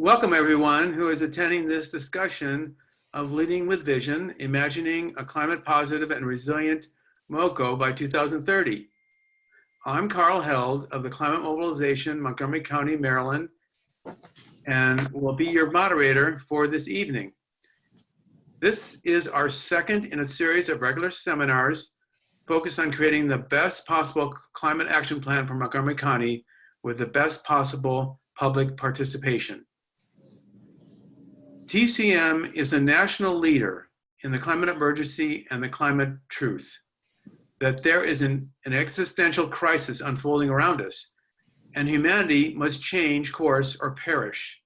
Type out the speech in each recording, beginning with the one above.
Welcome everyone who is attending this discussion of Leading with Vision, Imagining a Climate Positive and Resilient MoCo by 2030. I'm Carl Held of the Climate Mobilization, Montgomery County, Maryland, and will be your moderator for this evening. This is our second in a series of regular seminars focused on creating the best possible climate action plan for Montgomery County with the best possible public participation. TCM is a national leader in the climate emergency and the climate truth, that there is an existential crisis unfolding around us, and humanity must change course or perish.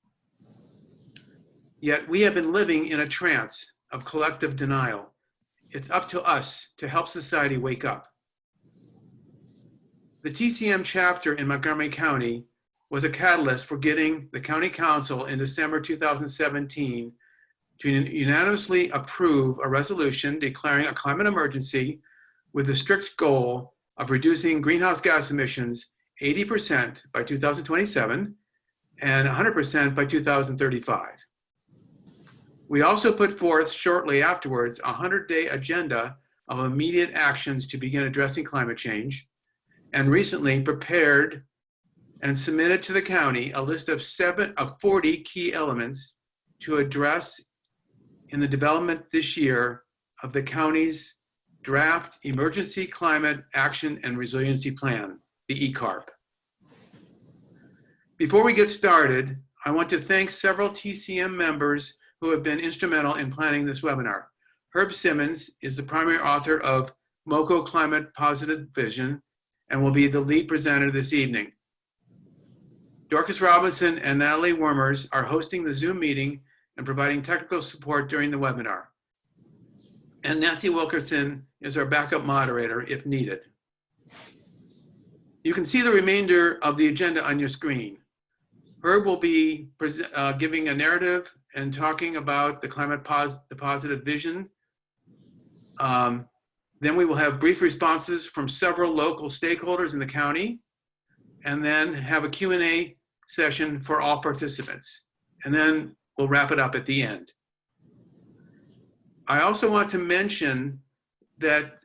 Yet we have been living in a trance of collective denial. It's up to us to help society wake up. The TCM chapter in Montgomery County was a catalyst for getting the County Council in December 2017 to unanimously approve a resolution declaring a climate emergency with the strict goal of reducing greenhouse gas emissions 80% by 2027 and 100% by 2035. We also put forth shortly afterwards a 100-day agenda of immediate actions to begin addressing climate change, and recently prepared and submitted to the county a list of 40 key elements to address in the development this year of the county's draft Emergency Climate Action and Resiliency Plan, the eCARP. Before we get started, I want to thank several TCM members who have been instrumental in planning this webinar. Herb Simmens is the primary author of MoCo Climate Positive Vision and will be the lead presenter this evening. Dorcas Robinson and Natalie Wormers are hosting the Zoom meeting and providing technical support during the webinar. And Nancy Wilkerson is our backup moderator if needed. You can see the remainder of the agenda on your screen. Herb will be giving a narrative and talking about the the positive vision. Then we will have brief responses from several local stakeholders in the county, and then have a Q&A session for all participants. And then we'll wrap it up at the end. I also want to mention that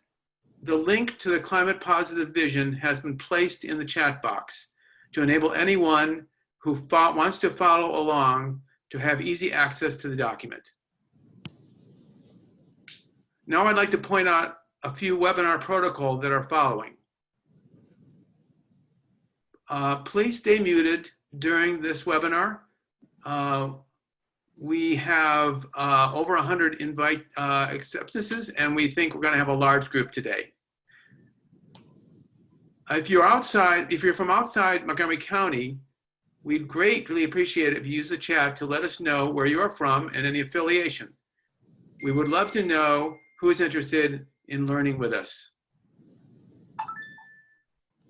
the link to the Climate Positive Vision has been placed in the chat box to enable anyone who wants to follow along to have easy access to the document. Now I'd like to point out a few webinar protocol that are following. Please stay muted during this webinar. We have over 100 invite acceptances, and we think we're going to have a large group today. If you're from outside Montgomery County, we'd greatly appreciate it if you use the chat to let us know where you are from and any affiliation. We would love to know who is interested in learning with us.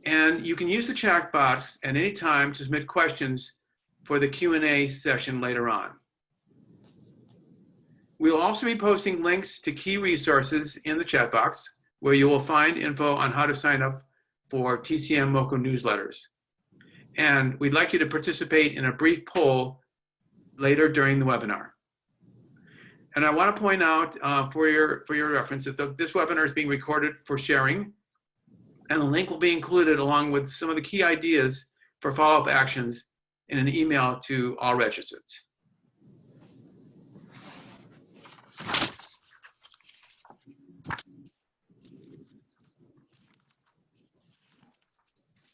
And you can use the chat box at any time to submit questions for the Q&A session later on. We'll also be posting links to key resources in the chat box where you will find info on how to sign up for TCM MoCo newsletters. And we'd like you to participate in a brief poll later during the webinar. And I want to point out for your reference that this webinar is being recorded for sharing, and the link will be included along with some of the key ideas for follow-up actions in an email to all registrants.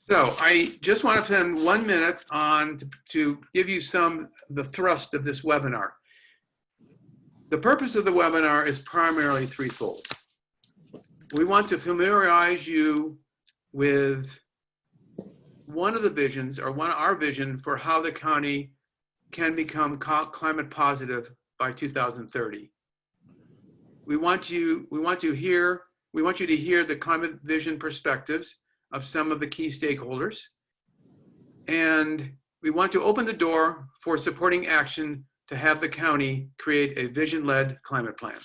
So I just want to spend 1 minute on to give you the thrust of this webinar. The purpose of the webinar is primarily threefold. We want to familiarize you with one of the visions, or our vision for how the county can become climate positive by 2030. We want you to hear the climate vision perspectives of some of the key stakeholders, and we want to open the door for supporting action to have the county create a vision-led climate plan.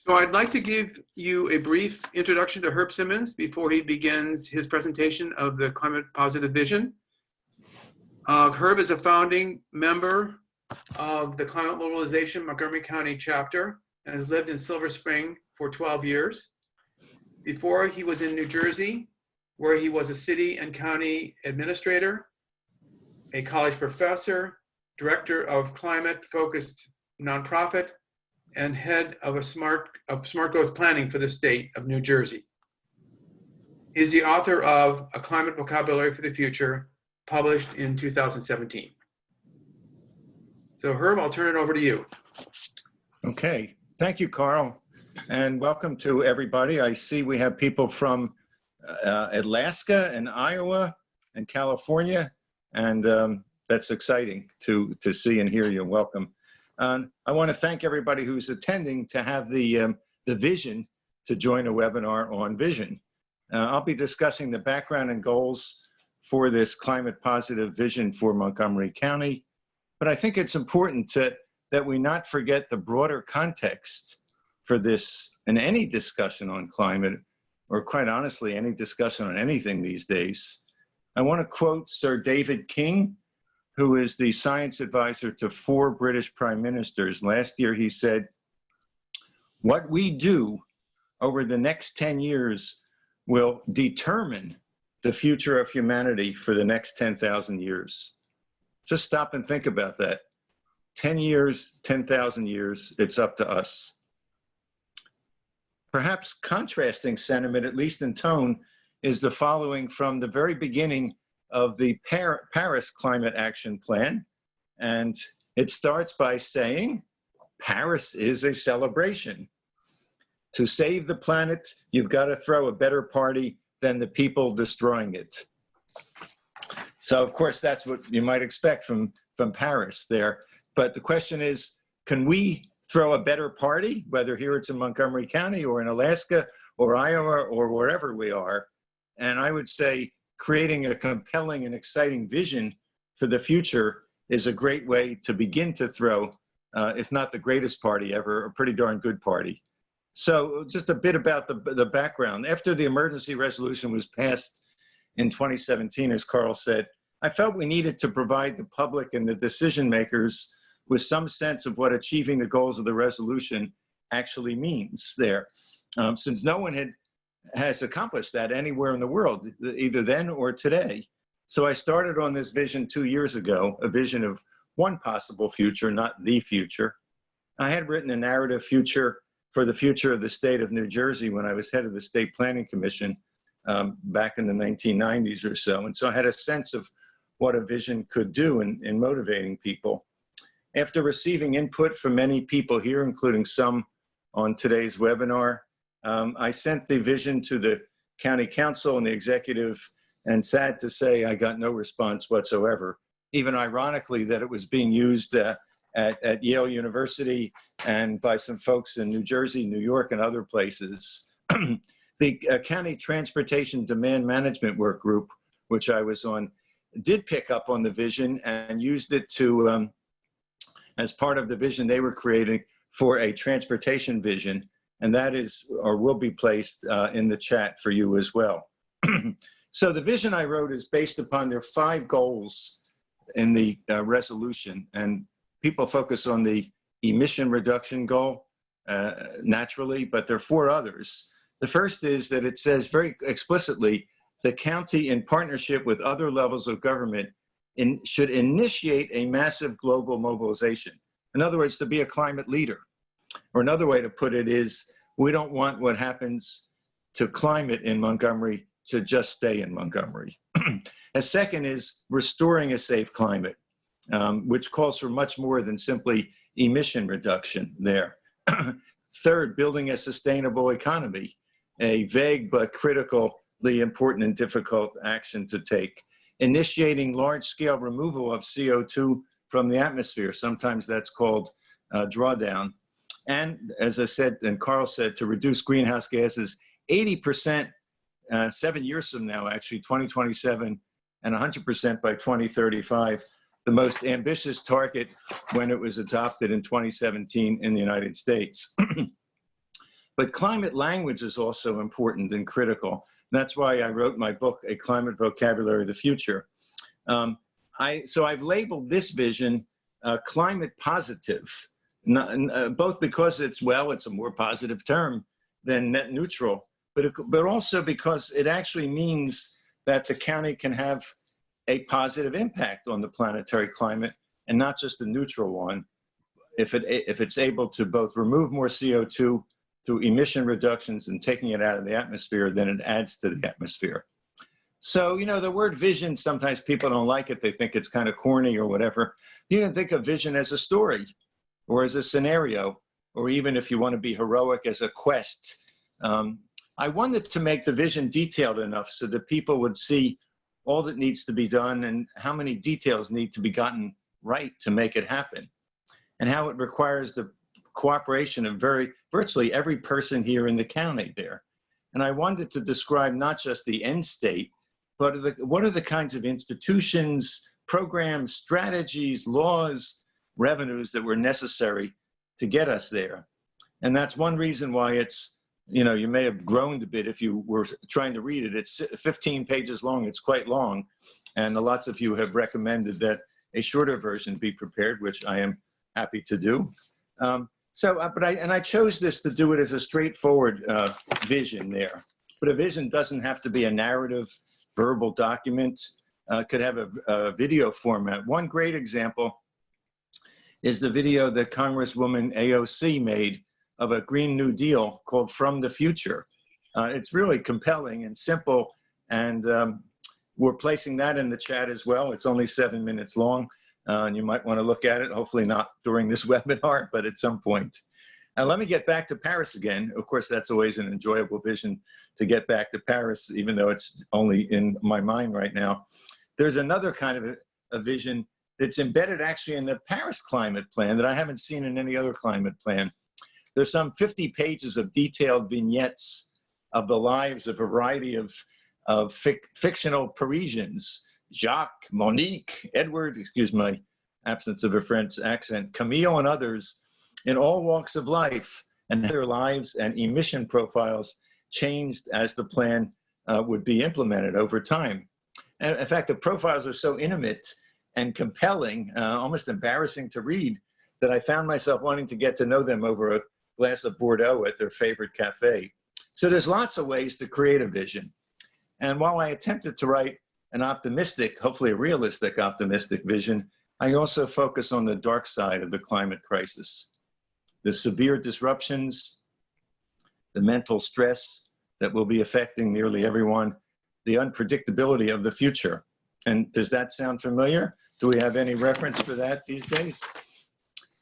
So So I'd like to give you a brief introduction to Herb Simmens before he begins his presentation of the Climate Positive Vision. Herb is a founding member of the Climate Mobilization Montgomery County chapter and has lived in Silver Spring for 12 years. Before, he was in New Jersey, where he was a city and county administrator, a college professor, director of climate-focused nonprofit, and head of smart growth planning for the state of New Jersey. He's the author of A Climate Vocabulary for the Future, published in 2017. So Herb, I'll turn it over to you. Okay, thank you, Carl, and welcome to everybody. I see we have people from Alaska and Iowa and California, and that's exciting to see and hear you. Welcome. I want to thank everybody who's attending to have the vision to join a webinar on vision. I'll be discussing the background and goals for this climate positive vision for Montgomery County, but I think it's important that we not forget the broader context for this and any discussion on climate, or quite honestly, any discussion on anything these days. I want to quote Sir David King, who is the science advisor to 4 British prime ministers. Last year he said, "What we do over the next 10 years will determine the future of humanity for the next 10,000 years. Just stop and think about that. 10 years, 10,000 years, it's up to us. Perhaps contrasting sentiment, at least in tone, is the following from the very beginning of the Paris Climate Action Plan. And it starts by saying, Paris is a celebration. To save the planet, you've got to throw a better party than the people destroying it. So of course, that's what you might expect from Paris there. But the question is, can we throw a better party, whether here it's in Montgomery County or in Alaska or Iowa or wherever we are? And I would say creating a compelling and exciting vision for the future is a great way to begin to throw, if not the greatest party ever, a pretty darn good party. So just a bit about the background. After the emergency resolution was passed in 2017, as Carl said, I felt we needed to provide the public and the decision makers with some sense of what achieving the goals of the resolution actually means there, since no one has accomplished that anywhere in the world, either then or today. So I started on this vision 2 years ago, a vision of one possible future, not the future. I had written a narrative future for the future of the state of New Jersey when I was head of the State Planning Commission back in the 1990s or so. And so I had a sense of what a vision could do in motivating people. After receiving input from many people here, including some on today's webinar, I sent the vision to the county council and the executive, and sad to say, I got no response whatsoever. Even ironically, that it was being used at Yale University and by some folks in New Jersey, New York, and other places. The County Transportation Demand Management Workgroup, which I was on, did pick up on the vision and used it to, as part of the vision they were creating for a transportation vision, and that is, or will be placed in the chat for you as well. So the vision I wrote is based upon their 5 goals in the resolution, and people focus on the emission reduction goal, naturally, but there are 4 others. The first is that it says very explicitly, the county in partnership with other levels of government should initiate a massive global mobilization. In other words, to be a climate leader. Or another way to put it is, we don't want what happens to climate in Montgomery to just stay in Montgomery. A second is restoring a safe climate, which calls for much more than simply emission reduction there. Third, building a sustainable economy, a vague but critically important and difficult action to take. Initiating large-scale removal of CO2 from the atmosphere, sometimes that's called drawdown. And as I said, and Carl said, to reduce greenhouse gases 80% 7 years from now, actually 2027, and 100% by 2035, the most ambitious target when it was adopted in 2017 in the United States. But climate language is also important and critical. That's why I wrote my book, A Climate Vocabulary of the Future. So I've labeled this vision climate positive, both because it's a more positive term than net neutral, but also because it actually means that the county can have a positive impact on the planetary climate and not just a neutral one if it's able to both remove more CO2 through emission reductions and taking it out of the atmosphere than it adds to the atmosphere. So, you know, the word vision, sometimes people don't like it. They think it's kind of corny or whatever. You can think of vision as a story or as a scenario, or even if you want to be heroic, as a quest. I wanted to make the vision detailed enough so that people would see all that needs to be done and how many details need to be gotten right to make it happen, and how it requires the cooperation of virtually every person here in the county there. And I wanted to describe not just the end state, but what are the kinds of institutions, programs, strategies, laws, revenues that were necessary to get us there. And that's one reason why it's, you know, you may have groaned a bit if you were trying to read it. It's 15 pages long, it's quite long. And lots of you have recommended that a shorter version be prepared, which I am happy to do. I chose this to do it as a straightforward vision there. But a vision doesn't have to be a narrative, verbal document. Could have a video format. One great example is the video that Congresswoman AOC made of a Green New Deal called From the Future. It's really compelling and simple, and we're placing that in the chat as well. It's only 7 minutes long, and you might want to look at it, hopefully not during this webinar, but at some point. Let me get back to Paris again. Of course, that's always an enjoyable vision to get back to Paris, even though it's only in my mind right now. There's another kind of a vision that's embedded actually in the Paris climate plan that I haven't seen in any other climate plan. There's some 50 pages of detailed vignettes of the lives of a variety of fictional Parisians, Jacques, Monique, Edward, excuse my absence of a French accent, Camille, and others, in all walks of life, and their lives and emission profiles changed as the plan would be implemented over time. And in fact, the profiles are so intimate and compelling, almost embarrassing to read, that I found myself wanting to get to know them over a glass of Bordeaux at their favorite cafe. So there's lots of ways to create a vision. And while I attempted to write an optimistic, hopefully a realistic optimistic vision, I also focus on the dark side of the climate crisis. The severe disruptions, the mental stress that will be affecting nearly everyone, the unpredictability of the future. And does that sound familiar? Do we have any reference for that these days?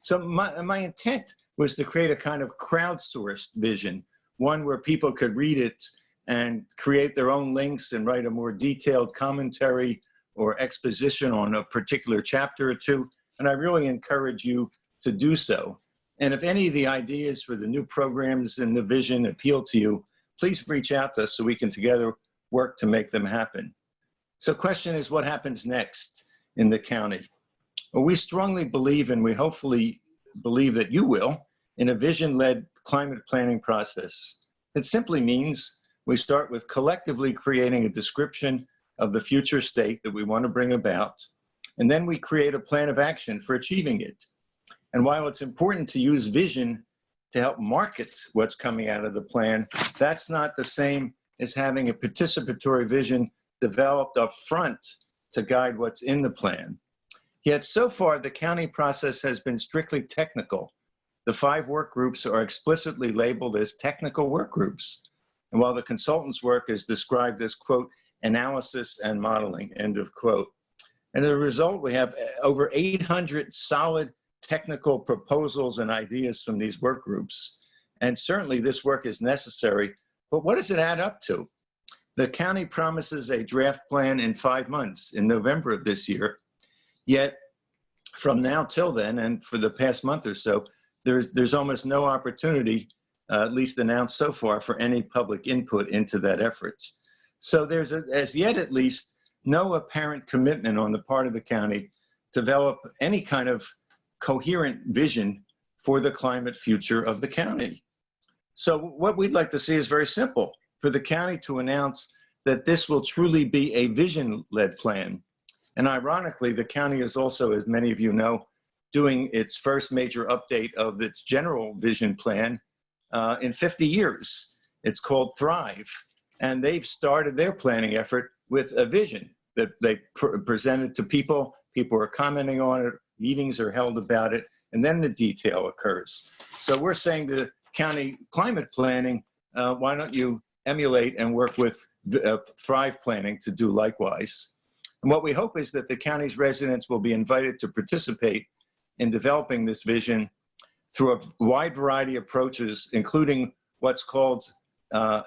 So my intent was to create a kind of crowdsourced vision, one where people could read it and create their own links and write a more detailed commentary or exposition on a particular chapter or two. And I really encourage you to do so. And if any of the ideas for the new programs in the vision appeal to you, please reach out to us so we can together work to make them happen. So question is, what happens next in the county? Well, we strongly believe, and we hopefully believe that you will, in a vision-led climate planning process. It simply means we start with collectively creating a description of the future state that we want to bring about, and then we create a plan of action for achieving it. And while it's important to use vision to help market what's coming out of the plan, that's not the same as having a participatory vision developed up front to guide what's in the plan. Yet so far, the county process has been strictly technical. The 5 work groups are explicitly labeled as technical work groups. And while the consultants' work is described as, quote, analysis and modeling, end of quote. And as a result, we have over 800 solid technical proposals and ideas from these work groups. And certainly this work is necessary, but what does it add up to? The county promises a draft plan in 5 months, in November of this year. Yet from now till then, and for the past month or so, there's almost no opportunity, at least announced so far, for any public input into that effort. So there's, as yet at least, no apparent commitment on the part of the county to develop any kind of coherent vision for the climate future of the county. So what we'd like to see is very simple: for the county to announce that this will truly be a vision-led plan. And ironically, the county is also, as many of you know, doing its first major update of its general vision plan in 50 years. It's called Thrive. And they've started their planning effort with a vision that they presented to people. People are commenting on it, meetings are held about it, and then the detail occurs. So we're saying to county climate planning, why don't you emulate and work with Thrive planning to do likewise. And what we hope is that the county's residents will be invited to participate in developing this vision through a wide variety of approaches, including what's called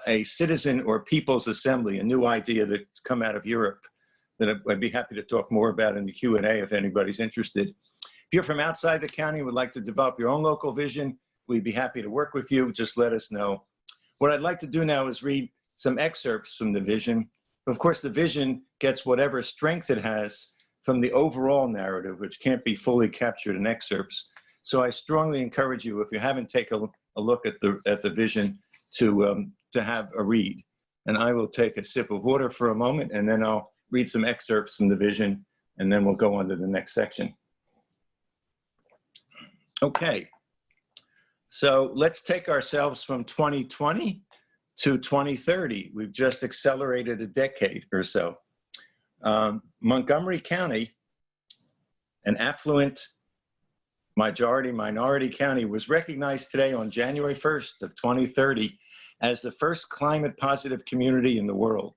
a citizen or people's assembly, a new idea that's come out of Europe that I'd be happy to talk more about in the Q&A if anybody's interested. If you're from outside the county and would like to develop your own local vision, we'd be happy to work with you. Just let us know. What I'd like to do now is read some excerpts from the vision. Of course, the vision gets whatever strength it has from the overall narrative, which can't be fully captured in excerpts. So I strongly encourage you, if you haven't taken a look at the vision, to have a read. And I will take a sip of water for a moment, and then I'll read some excerpts from the vision, and then we'll go on to the next section. Okay, so let's take ourselves from 2020 to 2030. We've just accelerated a decade or so. Montgomery County, an affluent minority county, was recognized today on January 1st of 2030 as the first climate positive community in the world,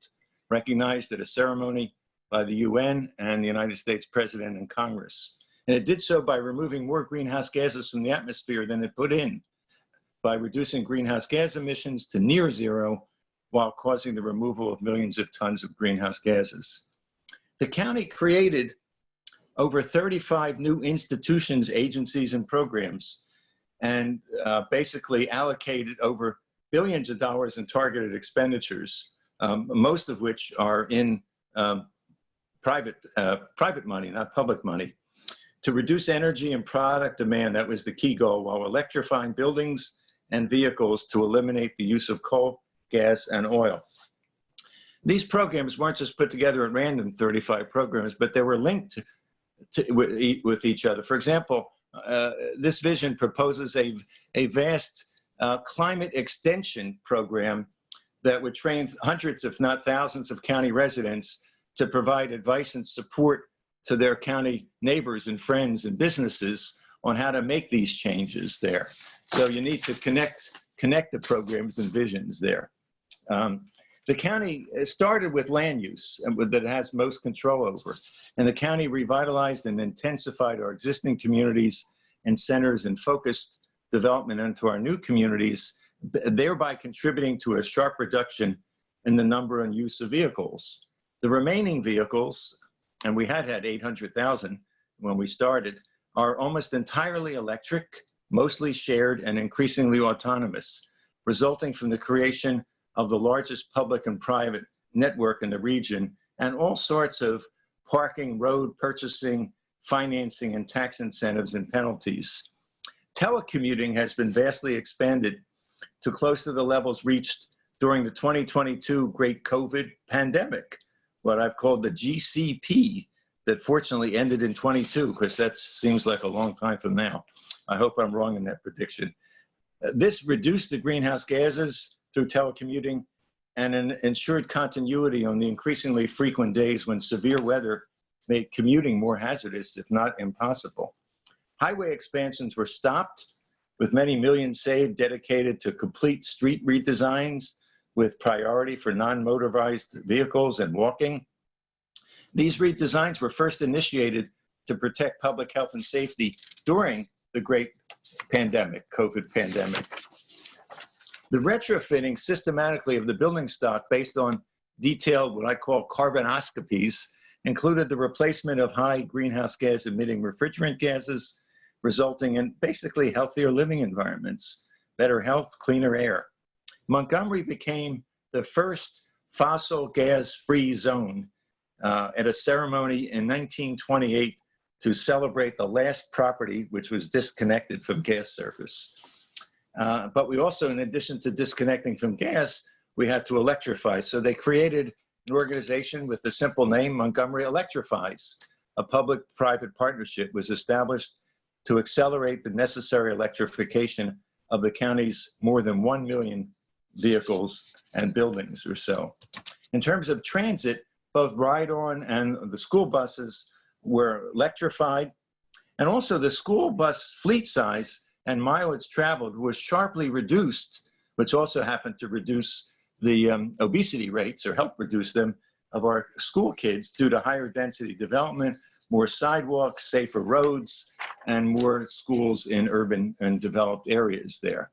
recognized at a ceremony by the UN and the United States President and Congress. And it did so by removing more greenhouse gases from the atmosphere than it put in, by reducing greenhouse gas emissions to near zero while causing the removal of millions of tons of greenhouse gases. The county created over 35 new institutions, agencies, and programs, and basically allocated over billions of dollars in targeted expenditures, most of which are in private money, not public money, to reduce energy and product demand. That was the key goal, while electrifying buildings and vehicles to eliminate the use of coal, gas, and oil. These programs weren't just put together at random, 35 programs, but they were linked with each other. For example, this vision proposes a vast climate extension program that would train hundreds, if not thousands, of county residents to provide advice and support to their county neighbors and friends and businesses on how to make these changes there. So you need to connect the programs and visions there. The county started with land use that it has most control over, and the county revitalized and intensified our existing communities and centers and focused development into our new communities, thereby contributing to a sharp reduction in the number and use of vehicles. The remaining vehicles, and we had 800,000 when we started, are almost entirely electric, mostly shared, and increasingly autonomous, resulting from the creation of the largest public and private network in the region, and all sorts of parking, road purchasing, financing, and tax incentives and penalties. Telecommuting has been vastly expanded to close to the levels reached during the 2022 great COVID pandemic, what I've called the GCP, that fortunately ended in 22, because that seems like a long time from now. I hope I'm wrong in that prediction. This reduced the greenhouse gases through telecommuting and ensured continuity on the increasingly frequent days when severe weather made commuting more hazardous, if not impossible. Highway expansions were stopped, with many millions saved dedicated to complete street redesigns with priority for non-motorized vehicles and walking. These redesigns were first initiated to protect public health and safety during the great pandemic, COVID pandemic. The retrofitting systematically of the building stock based on detailed, what I call carbonoscopies, included the replacement of high greenhouse gas emitting refrigerant gases, resulting in basically healthier living environments, better health, cleaner air. Montgomery became the first fossil gas-free zone at a ceremony in 1928 to celebrate the last property which was disconnected from gas service. But we also, in addition to disconnecting from gas, we had to electrify. So they created an organization with the simple name Montgomery Electrifies. A public-private partnership was established to accelerate the necessary electrification of the county's more than 1 million vehicles and buildings or so. In terms of transit, both ride-on and the school buses were electrified, and also the school bus fleet size and mileage traveled was sharply reduced, which also happened to reduce the obesity rates, or help reduce them, of our school kids due to higher density development, more sidewalks, safer roads, and more schools in urban and developed areas there.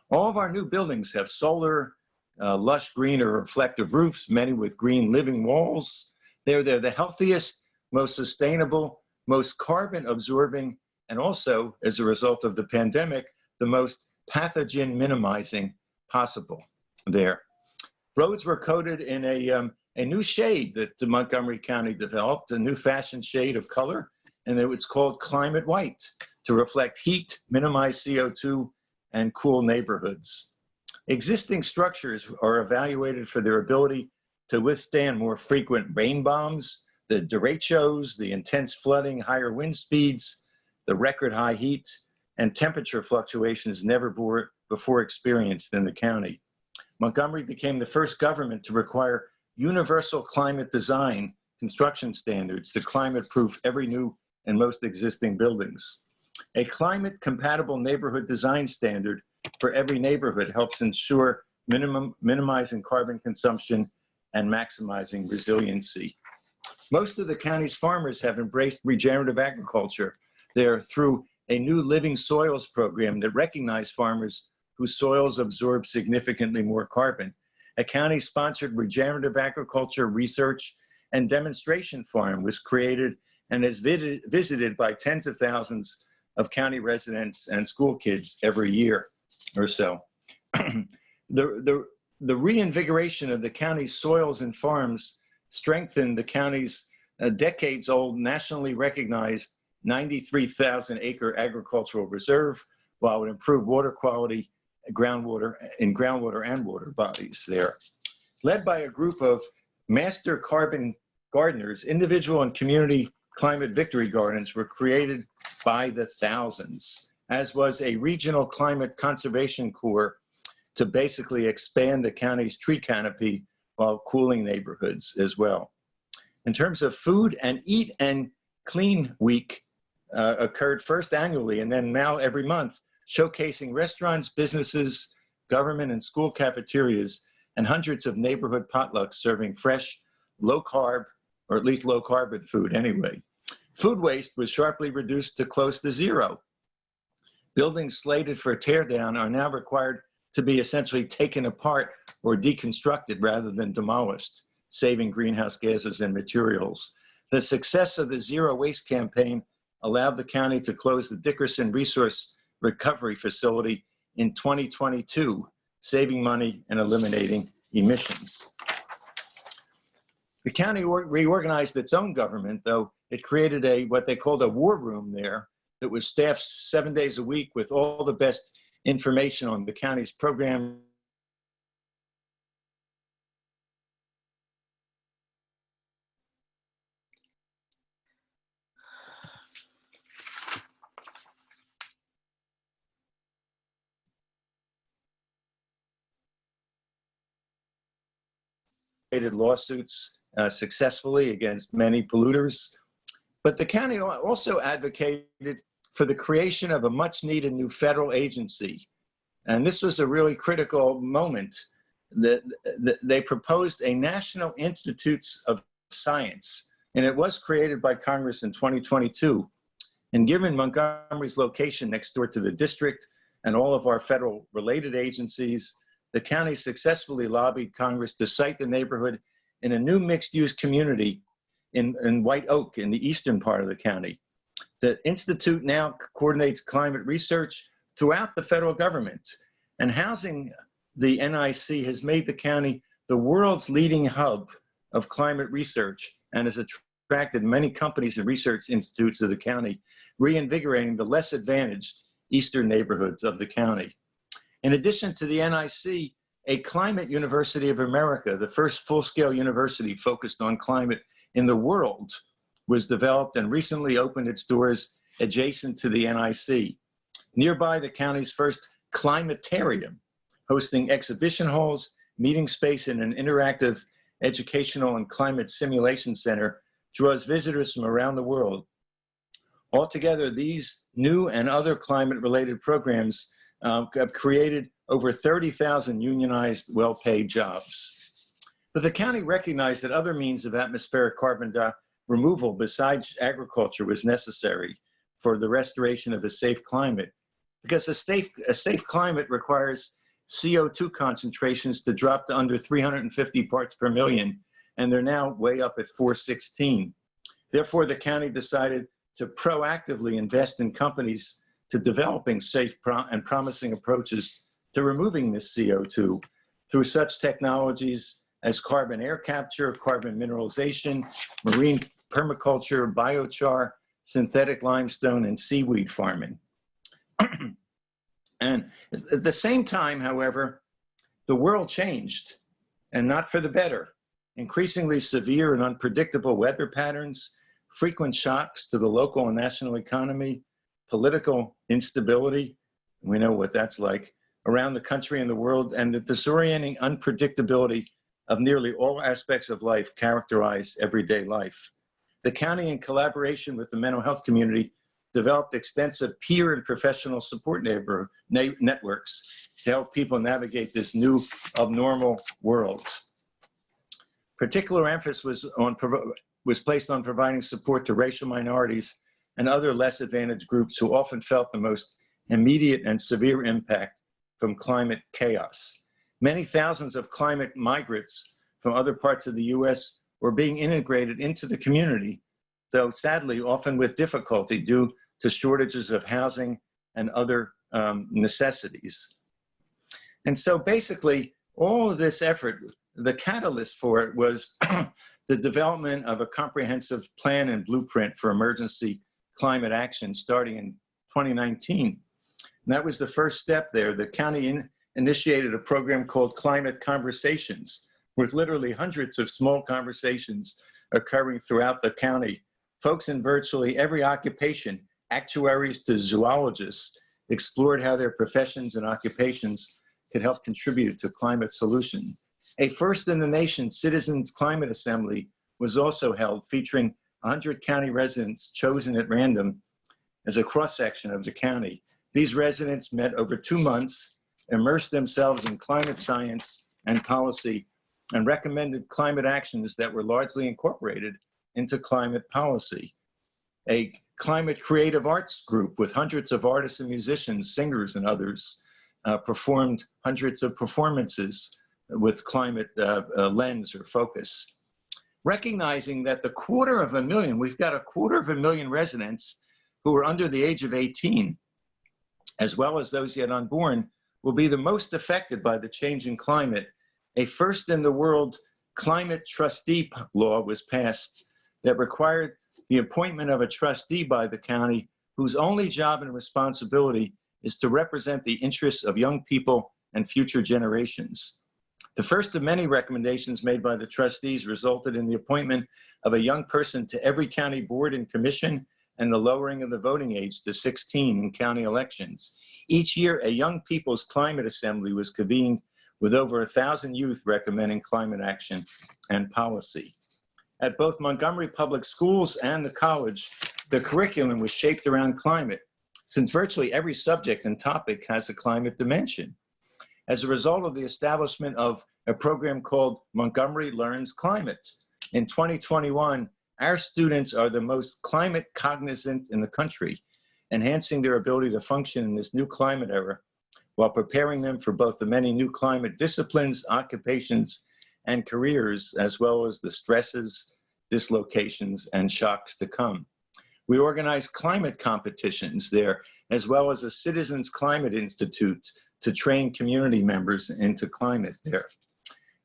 All of our new buildings have solar, lush green or reflective roofs, many with green living walls. They're the healthiest, most sustainable, most carbon absorbing, and also, as a result of the pandemic, the most pathogen minimizing possible there. Roads were coated in a new shade that the Montgomery County developed, a new fashion shade of color, and it was called Climate White to reflect heat, minimize CO2, and cool neighborhoods. Existing structures are evaluated for their ability to withstand more frequent rain bombs, the derechos, the intense flooding, higher wind speeds, the record high heat, and temperature fluctuations never before experienced in the county. Montgomery became the first government to require universal climate design construction standards to climate-proof every new and most existing buildings. A climate-compatible neighborhood design standard for every neighborhood helps ensure minimizing carbon consumption and maximizing resiliency. Most of the county's farmers have embraced regenerative agriculture. They're through a new Living Soils program that recognizes farmers whose soils absorb significantly more carbon. A county-sponsored regenerative agriculture research and demonstration farm was created and is visited by tens of thousands of county residents and school kids every year or so. The reinvigoration of the county's soils and farms strengthened the county's decades-old nationally recognized 93,000 acre agricultural reserve, while it improved water quality, groundwater and water bodies there. Led by a group of master carbon gardeners, individual and community climate victory gardens were created by the thousands, as was a regional climate conservation corps to basically expand the county's tree canopy while cooling neighborhoods as well. In terms of food, and Eat and Clean Week occurred first annually and then now every month, showcasing restaurants, businesses, government and school cafeterias, and hundreds of neighborhood potlucks serving fresh, low carb, or at least low carbon food anyway. Food waste was sharply reduced to close to zero. Buildings slated for teardown are now required to be essentially taken apart or deconstructed rather than demolished, saving greenhouse gases and materials. The success of the Zero Waste campaign allowed the county to close the Dickerson Resource Recovery Facility in 2022, saving money and eliminating emissions. The county reorganized its own government, though. It created what they called a war room there that was staffed 7 days a week with all the best information on the county's program. Lawsuits successfully against many polluters. But the county also advocated for the creation of a much needed new federal agency. And this was a really critical moment that they proposed a National Institutes of Science. And it was created by Congress in 2022. And given Montgomery's location next door to the district and all of our federal related agencies, the county successfully lobbied Congress to site the neighborhood in a new mixed-use community in White Oak in the eastern part of the county. The Institute now coordinates climate research throughout the federal government, and housing the NIC has made the county the world's leading hub of climate research and has attracted many companies and research institutes of the county, reinvigorating the less advantaged eastern neighborhoods of the county. In addition to the NIC, a Climate University of America, the first full-scale university focused on climate in the world, was developed and recently opened its doors adjacent to the NIC. Nearby, the county's first climatarium, hosting exhibition halls, meeting space, and an interactive educational and climate simulation center, draws visitors from around the world. Altogether, these new and other climate-related programs have created over 30,000 unionized, well-paid jobs. But the county recognized that other means of atmospheric carbon removal besides agriculture was necessary for the restoration of a safe climate, because a safe climate requires CO2 concentrations to drop to under 350 parts per million, and they're now way up at 416. Therefore, the county decided to proactively invest in companies to developing safe and promising approaches to removing this CO2 through such technologies as carbon air capture, carbon mineralization, marine permaculture, biochar, synthetic limestone, and seaweed farming. And at the same time, however, the world changed, and not for the better. Increasingly severe and unpredictable weather patterns, frequent shocks to the local and national economy, political instability, we know what that's like, around the country and the world, and the disorienting unpredictability of nearly all aspects of life characterize everyday life. The county, in collaboration with the mental health community, developed extensive peer and professional support networks to help people navigate this new abnormal world. Particular emphasis was placed on providing support to racial minorities and other less advantaged groups who often felt the most immediate and severe impact from climate chaos. Many thousands of climate migrants from other parts of the US were being integrated into the community, though sadly, often with difficulty due to shortages of housing and other necessities. And so basically, all of this effort, the catalyst for it was the development of a comprehensive plan and blueprint for emergency climate action starting in 2019. And that was the first step there. The county initiated a program called Climate Conversations, with literally hundreds of small conversations occurring throughout the county. Folks in virtually every occupation, actuaries to zoologists, explored how their professions and occupations could help contribute to climate solution. A first in the nation Citizens Climate Assembly was also held, featuring 100 county residents chosen at random as a cross-section of the county. These residents met over 2 months, immersed themselves in climate science and policy, and recommended climate actions that were largely incorporated into climate policy. A climate creative arts group with hundreds of artists and musicians, singers, and others performed hundreds of performances with climate lens or focus. Recognizing that the 250,000, we've got 250,000 residents who are under the age of 18, as well as those yet unborn, will be the most affected by the changing climate. A first in the world climate trustee law was passed that required the appointment of a trustee by the county whose only job and responsibility is to represent the interests of young people and future generations. The first of many recommendations made by the trustees resulted in the appointment of a young person to every county board and commission and the lowering of the voting age to 16 in county elections. Each year, a Young People's Climate Assembly was convened with over 1,000 youth recommending climate action and policy. At both Montgomery Public Schools and the college, the curriculum was shaped around climate, since virtually every subject and topic has a climate dimension. As a result of the establishment of a program called Montgomery Learns Climate, in 2021, our students are the most climate cognizant in the country, enhancing their ability to function in this new climate era, while preparing them for both the many new climate disciplines, occupations, and careers, as well as the stresses, dislocations, and shocks to come. We organize climate competitions there, as well as a Citizens Climate Institute to train community members into climate there.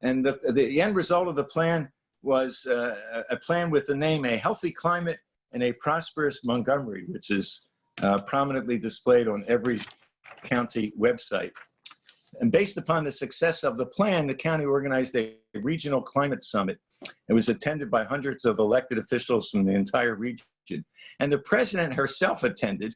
And the end result of the plan was a plan with the name A Healthy Climate and a Prosperous Montgomery, which is prominently displayed on every county website. And based upon the success of the plan, the county organized a regional climate summit. It was attended by hundreds of elected officials from the entire region. And the president herself attended,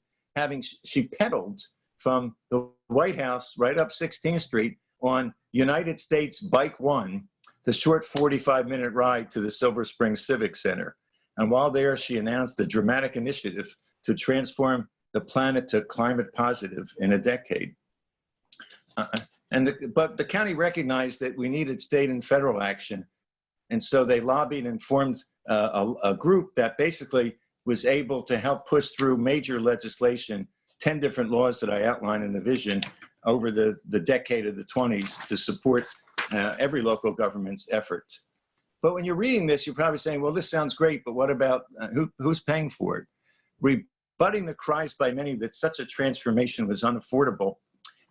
she pedaled from the White House right up 16th Street on United States Bike One, the short 45-minute ride to the Silver Spring Civic Center. And while there, she announced a dramatic initiative to transform the planet to climate positive in a decade. But the county recognized that we needed state and federal action. And so they lobbied and formed a group that basically was able to help push through major legislation, 10 different laws that I outlined in the vision over the decade of the 20s to support every local government's efforts. But when you're reading this, you're probably saying, well, this sounds great, but what about who's paying for it? Rebutting the cries by many that such a transformation was unaffordable,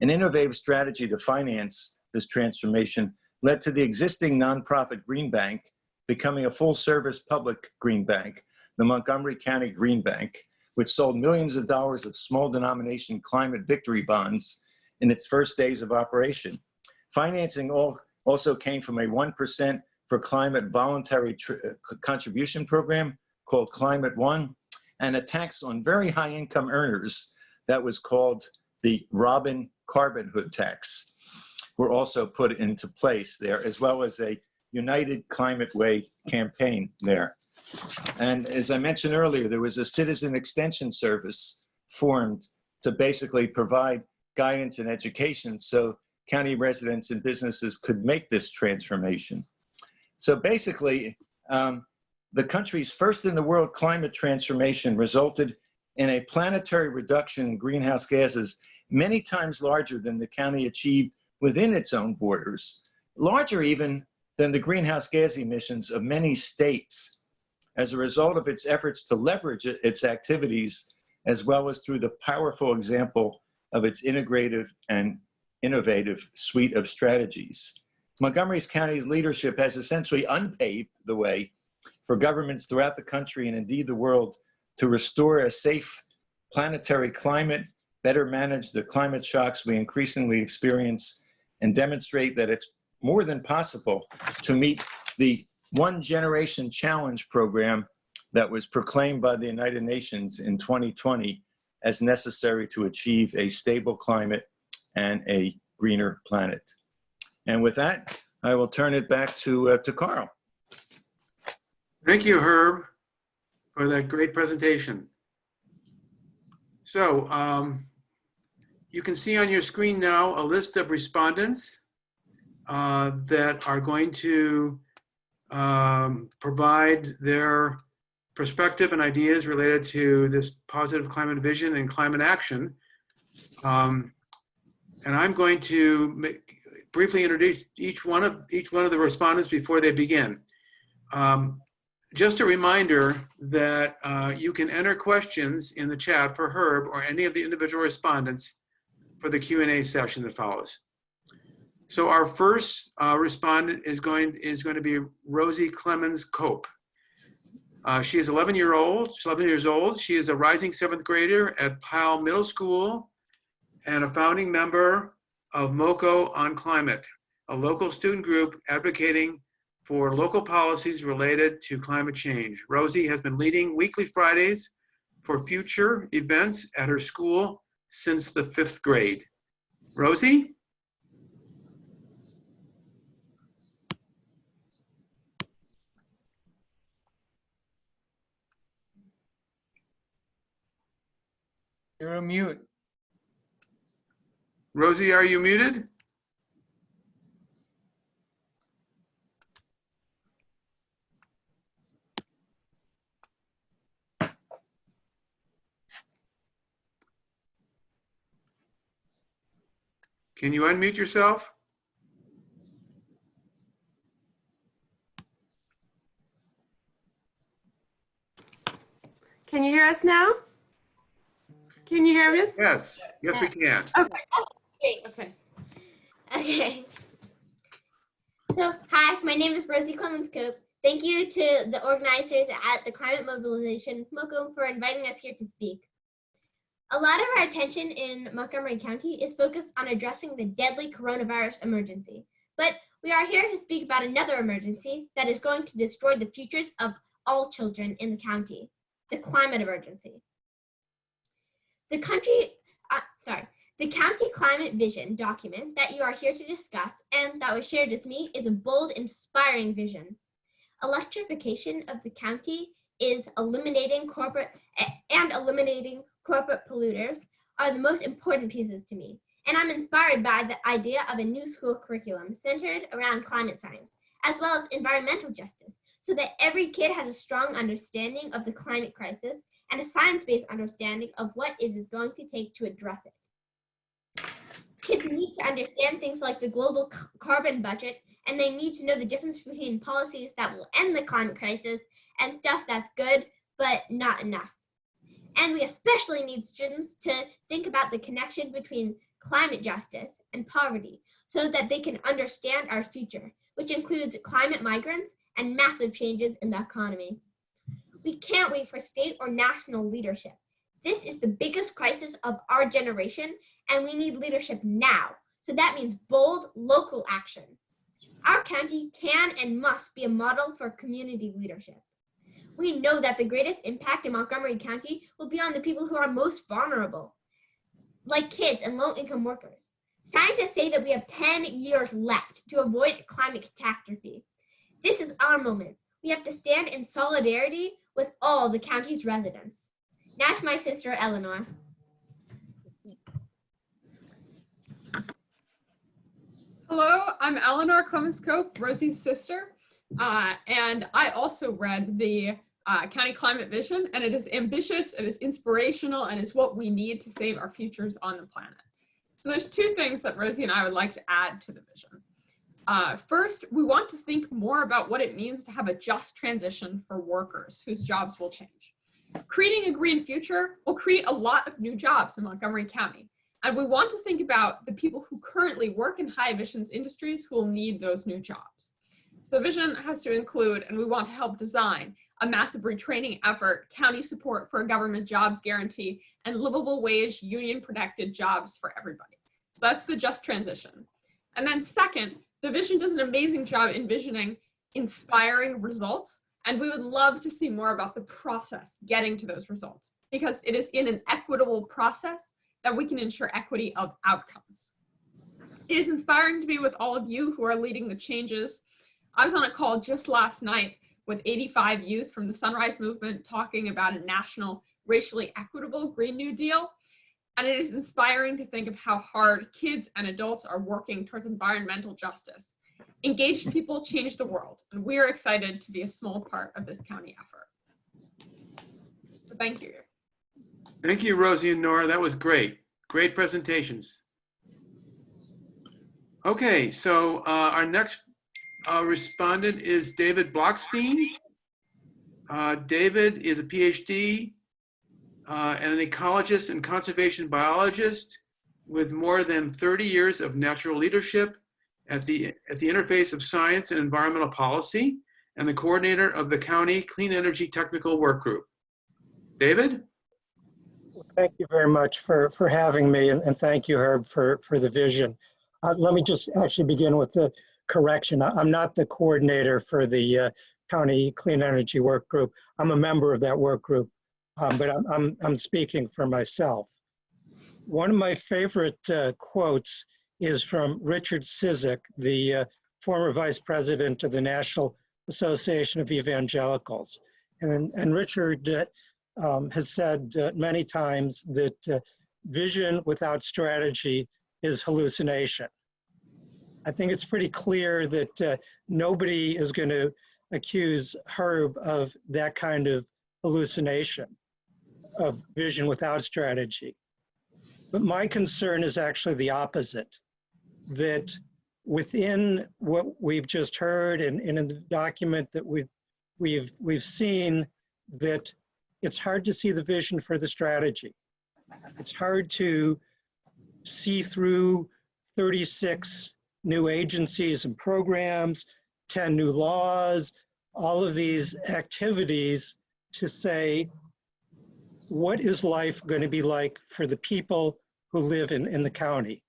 an innovative strategy to finance this transformation led to the existing nonprofit Green Bank becoming a full-service public green bank, the Montgomery County Green Bank, which sold millions of dollars of small denomination climate victory bonds in its first days of operation. Financing also came from a 1% for climate voluntary contribution program called Climate One, and a tax on very high income earners that was called the Robin Carbon Hood tax were also put into place there, as well as a United Climate Way campaign there. And as I mentioned earlier, there was a citizen extension service formed to basically provide guidance and education so county residents and businesses could make this transformation. So basically, the country's first in the world climate transformation resulted in a planetary reduction in greenhouse gases many times larger than the county achieved within its own borders, larger even than the greenhouse gas emissions of many states as a result of its efforts to leverage its activities, as well as through the powerful example of its integrative and innovative suite of strategies. Montgomery County's leadership has essentially unpaved the way for governments throughout the country and indeed the world to restore a safe planetary climate, better manage the climate shocks we increasingly experience, and demonstrate that it's more than possible to meet the One Generation Challenge program that was proclaimed by the United Nations in 2020 as necessary to achieve a stable climate and a greener planet. And with that, I will turn it back to Carl. Thank you, Herb, for that great presentation. So you can see on your screen now a list of respondents that are going to provide their perspective and ideas related to this positive climate vision and climate action. And I'm going to briefly introduce each one of the respondents before they begin. Just a reminder that you can enter questions in the chat for Herb or any of the individual respondents for the Q&A session that follows. So our first respondent is going to be Rosie Clemens Cope. She is 11 years old. She is a rising 7th grader at Powell Middle School and a founding member of MoCo on Climate, a local student group advocating for local policies related to climate change. Rosie has been leading weekly Fridays for future events at her school since the 5th grade. Rosie? You're on mute. Rosie, are you muted? Can you unmute yourself? Can you hear us now? Can you hear us? Yes, yes we can. Okay. So, hi, my name is Rosie Clemens Cope. Thank you to the organizers at the Climate Mobilization, MoCo, for inviting us here to speak. A lot of our attention in Montgomery County is focused on addressing the deadly coronavirus emergency, but we are here to speak about another emergency that is going to destroy the futures of all children in the county, the climate emergency. The county climate vision document that you are here to discuss and that was shared with me is a bold, inspiring vision. Electrification of the county is eliminating corporate polluters are the most important pieces to me. And I'm inspired by the idea of a new school curriculum centered around climate science, as well as environmental justice, so that every kid has a strong understanding of the climate crisis and a science-based understanding of what it is going to take to address it. Kids need to understand things like the global carbon budget, and they need to know the difference between policies that will end the climate crisis and stuff that's good, but not enough. And we especially need students to think about the connection between climate justice and poverty so that they can understand our future, which includes climate migrants and massive changes in the economy. We can't wait for state or national leadership. This is the biggest crisis of our generation, and we need leadership now. So that means bold local action. Our county can and must be a model for community leadership. We know that the greatest impact in Montgomery County will be on the people who are most vulnerable, like kids and low-income workers. Scientists say that we have 10 years left to avoid climate catastrophe. This is our moment. We have to stand in solidarity with all the county's residents. Now to my sister, Eleanor. Hello, I'm Eleanor Clemens-Cope, Rosie's sister, and I also read the County Climate Vision, and it is ambitious, it is inspirational, and is what we need to save our futures on the planet. So there's two things that Rosie and I would like to add to the vision. First, we want to think more about what it means to have a just transition for workers whose jobs will change. Creating a green future will create a lot of new jobs in Montgomery County. And we want to think about the people who currently work in high emissions industries who will need those new jobs. So the vision has to include, and we want to help design, a massive retraining effort, county support for a government jobs guarantee, and livable wage union protected jobs for everybody. So that's the just transition. And then second, the vision does an amazing job envisioning inspiring results, and we would love to see more about the process getting to those results, because it is in an equitable process that we can ensure equity of outcomes. It is inspiring to be with all of you who are leading the changes. I was on a call just last night with 85 youth from the Sunrise Movement talking about a national racially equitable Green New Deal. And it is inspiring to think of how hard kids and adults are working towards environmental justice. Engaged people change the world, and we are excited to be a small part of this county effort. So thank you. Thank you, Rosie and Nora. That was great. Great presentations. Okay, so our next respondent is David Blockstein. David is a PhD and an ecologist and conservation biologist with more than 30 years of natural leadership at the interface of science and environmental policy, and the coordinator of the County Clean Energy Technical Workgroup. David? Thank you very much for having me, and thank you, Herb, for the vision. Let me just actually begin with the correction. I'm not the coordinator for the County Clean Energy Work Group. I'm a member of that work group, but I'm speaking for myself. One of my favorite quotes is from Richard Cizik, the former vice president of the National Association of Evangelicals. And Richard has said many times that vision without strategy is hallucination. I think it's pretty clear that nobody is going to accuse Herb of that kind of hallucination, of vision without strategy. But my concern is actually the opposite, that within what we've just heard and in the document that we've seen, that it's hard to see the vision for the strategy. It's hard to see through 36 new agencies and programs, 10 new laws, all of these activities to say, what is life going to be like for the people who live in the county?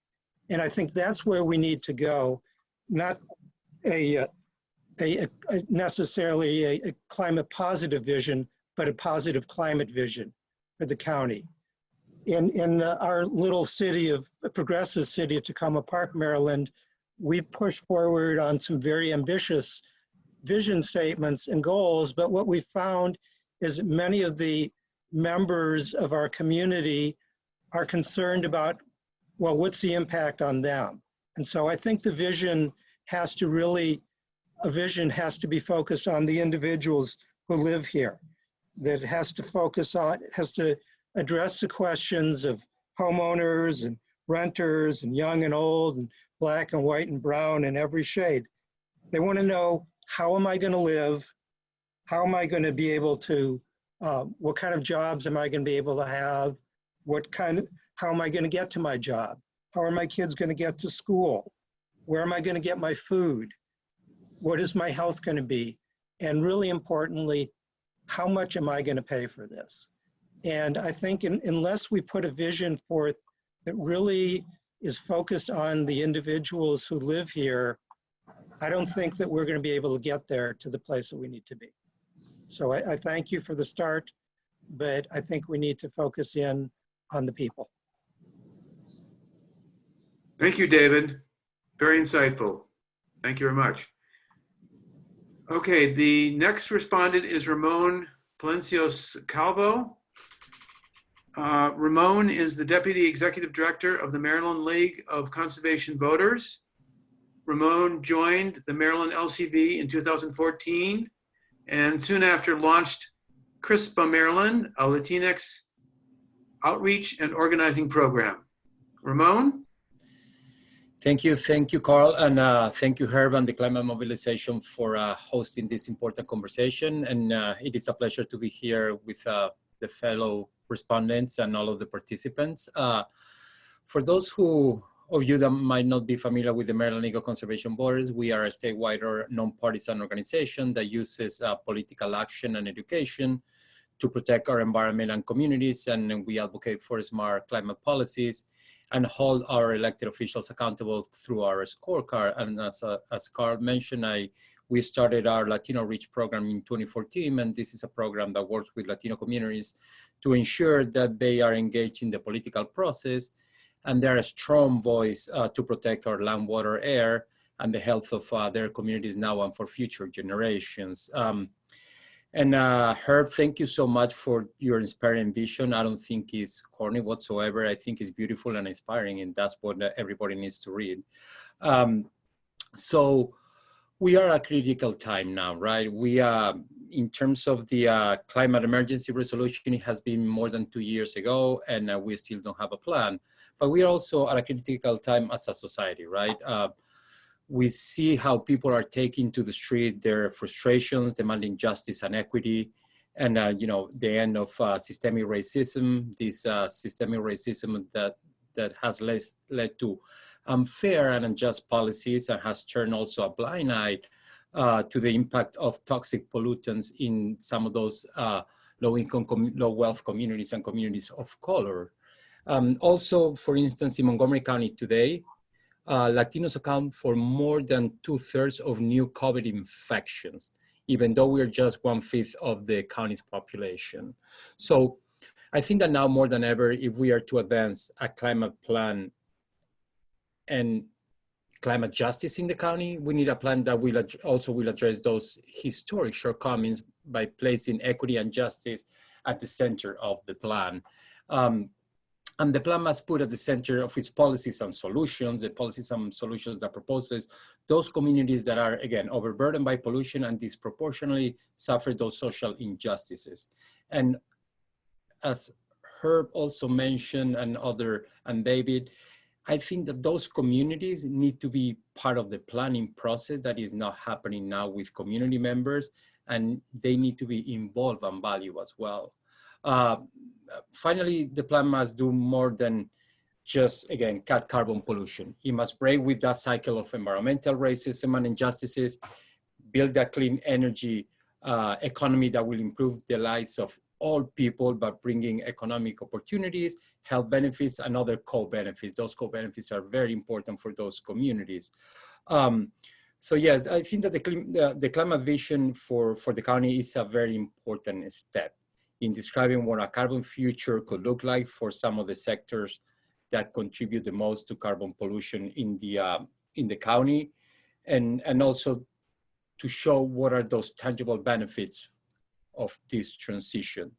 And I think that's where we need to go, not necessarily a climate positive vision, but a positive climate vision for the county. In our little city of progressive city of Tacoma Park, Maryland, we've pushed forward on some very ambitious vision statements and goals, but what we found is that many of the members of our community are concerned about, well, what's the impact on them? And so I think the vision has to really, a vision has to be focused on the individuals who live here. That it has to focus on, has to address the questions of homeowners and renters and young and old and black and white and brown and every shade. They want to know, how am I going to live? How am I going to be able to, what kind of jobs am I going to be able to have? How am I going to get to my job? How are my kids going to get to school? Where am I going to get my food? What is my health going to be? And really importantly, how much am I going to pay for this? And I think unless we put a vision forth that really is focused on the individuals who live here, I don't think that we're going to be able to get there to the place that we need to be. So I thank you for the start, but I think we need to focus in on the people. Thank you, David. Very insightful. Thank you very much. Okay, the next respondent is Ramon Palencios Calvo. Ramon is the Deputy Executive Director of the Maryland League of Conservation Voters. Ramon joined the Maryland LCV in 2014 and soon after launched CRISPA Maryland, a Latinx outreach and organizing program. Ramon? Thank you, Carl, and thank you, Herb, and the Climate Mobilization for hosting this important conversation. And it is a pleasure to be here with the fellow respondents and all of the participants. For those of you that might not be familiar with the Maryland League of Conservation Voters, we are a statewide or nonpartisan organization that uses political action and education to protect our environment and communities, and we advocate for smart climate policies and hold our elected officials accountable through our scorecard. And as Carl mentioned, we started our Latino Reach program in 2014, and this is a program that works with Latino communities to ensure that they are engaged in the political process and they're a strong voice to protect our land, water, air, and the health of their communities now and for future generations. Herb, thank you so much for your inspiring vision. I don't think it's corny whatsoever. I think it's beautiful and inspiring, and that's what everybody needs to read. So we are at a critical time now, right? We in terms of the climate emergency resolution, it has been more than 2 years ago, and we still don't have a plan. But we are also at a critical time as a society, right? We see how people are taking to the street their frustrations, demanding justice and equity, and the end of systemic racism. This systemic racism that has led to unfair and unjust policies and has turned also a blind eye to the impact of toxic pollutants in some of those low-income, low-wealth communities and communities of color. Also, for instance, in Montgomery County today, Latinos account for more than 2/3 of new COVID infections, even though we're just 1/5 of the county's population. So I think that now more than ever, if we are to advance a climate plan and climate justice in the county, we need a plan that will address those historic shortcomings by placing equity and justice at the center of the plan. And the plan must put at the center of its policies and solutions, the policies and solutions that proposes those communities that are, again, overburdened by pollution and disproportionately suffer those social injustices. And as Herb also mentioned, and David, I think that those communities need to be part of the planning process that is not happening now with community members, and they need to be involved and valued as well. Finally, the plan must do more than just, again, cut carbon pollution. It must break with that cycle of environmental racism and injustices, build a clean energy economy that will improve the lives of all people, but bringing economic opportunities, health benefits, and other co-benefits. Those co-benefits are very important for those communities. So yes, I think that the climate vision for the county is a very important step in describing what a carbon future could look like for some of the sectors that contribute the most to carbon pollution in the county, and also to show what are those tangible benefits of this transition.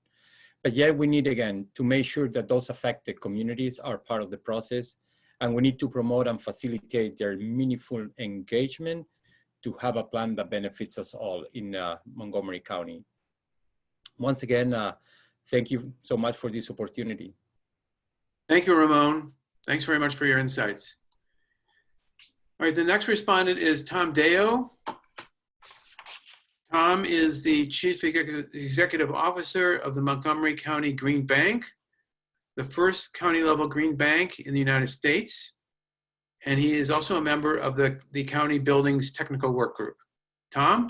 But yet we need, again, to make sure that those affected communities are part of the process, and we need to promote and facilitate their meaningful engagement to have a plan that benefits us all in Montgomery County. Once again, thank you so much for this opportunity. Thank you, Ramon. Thanks very much for your insights. All right, the next respondent is Tom Deyo. Tom is the Chief Executive Officer of the Montgomery County Green Bank, the first county-level green bank in the United States. And he is also a member of the County Buildings Technical Workgroup. Tom?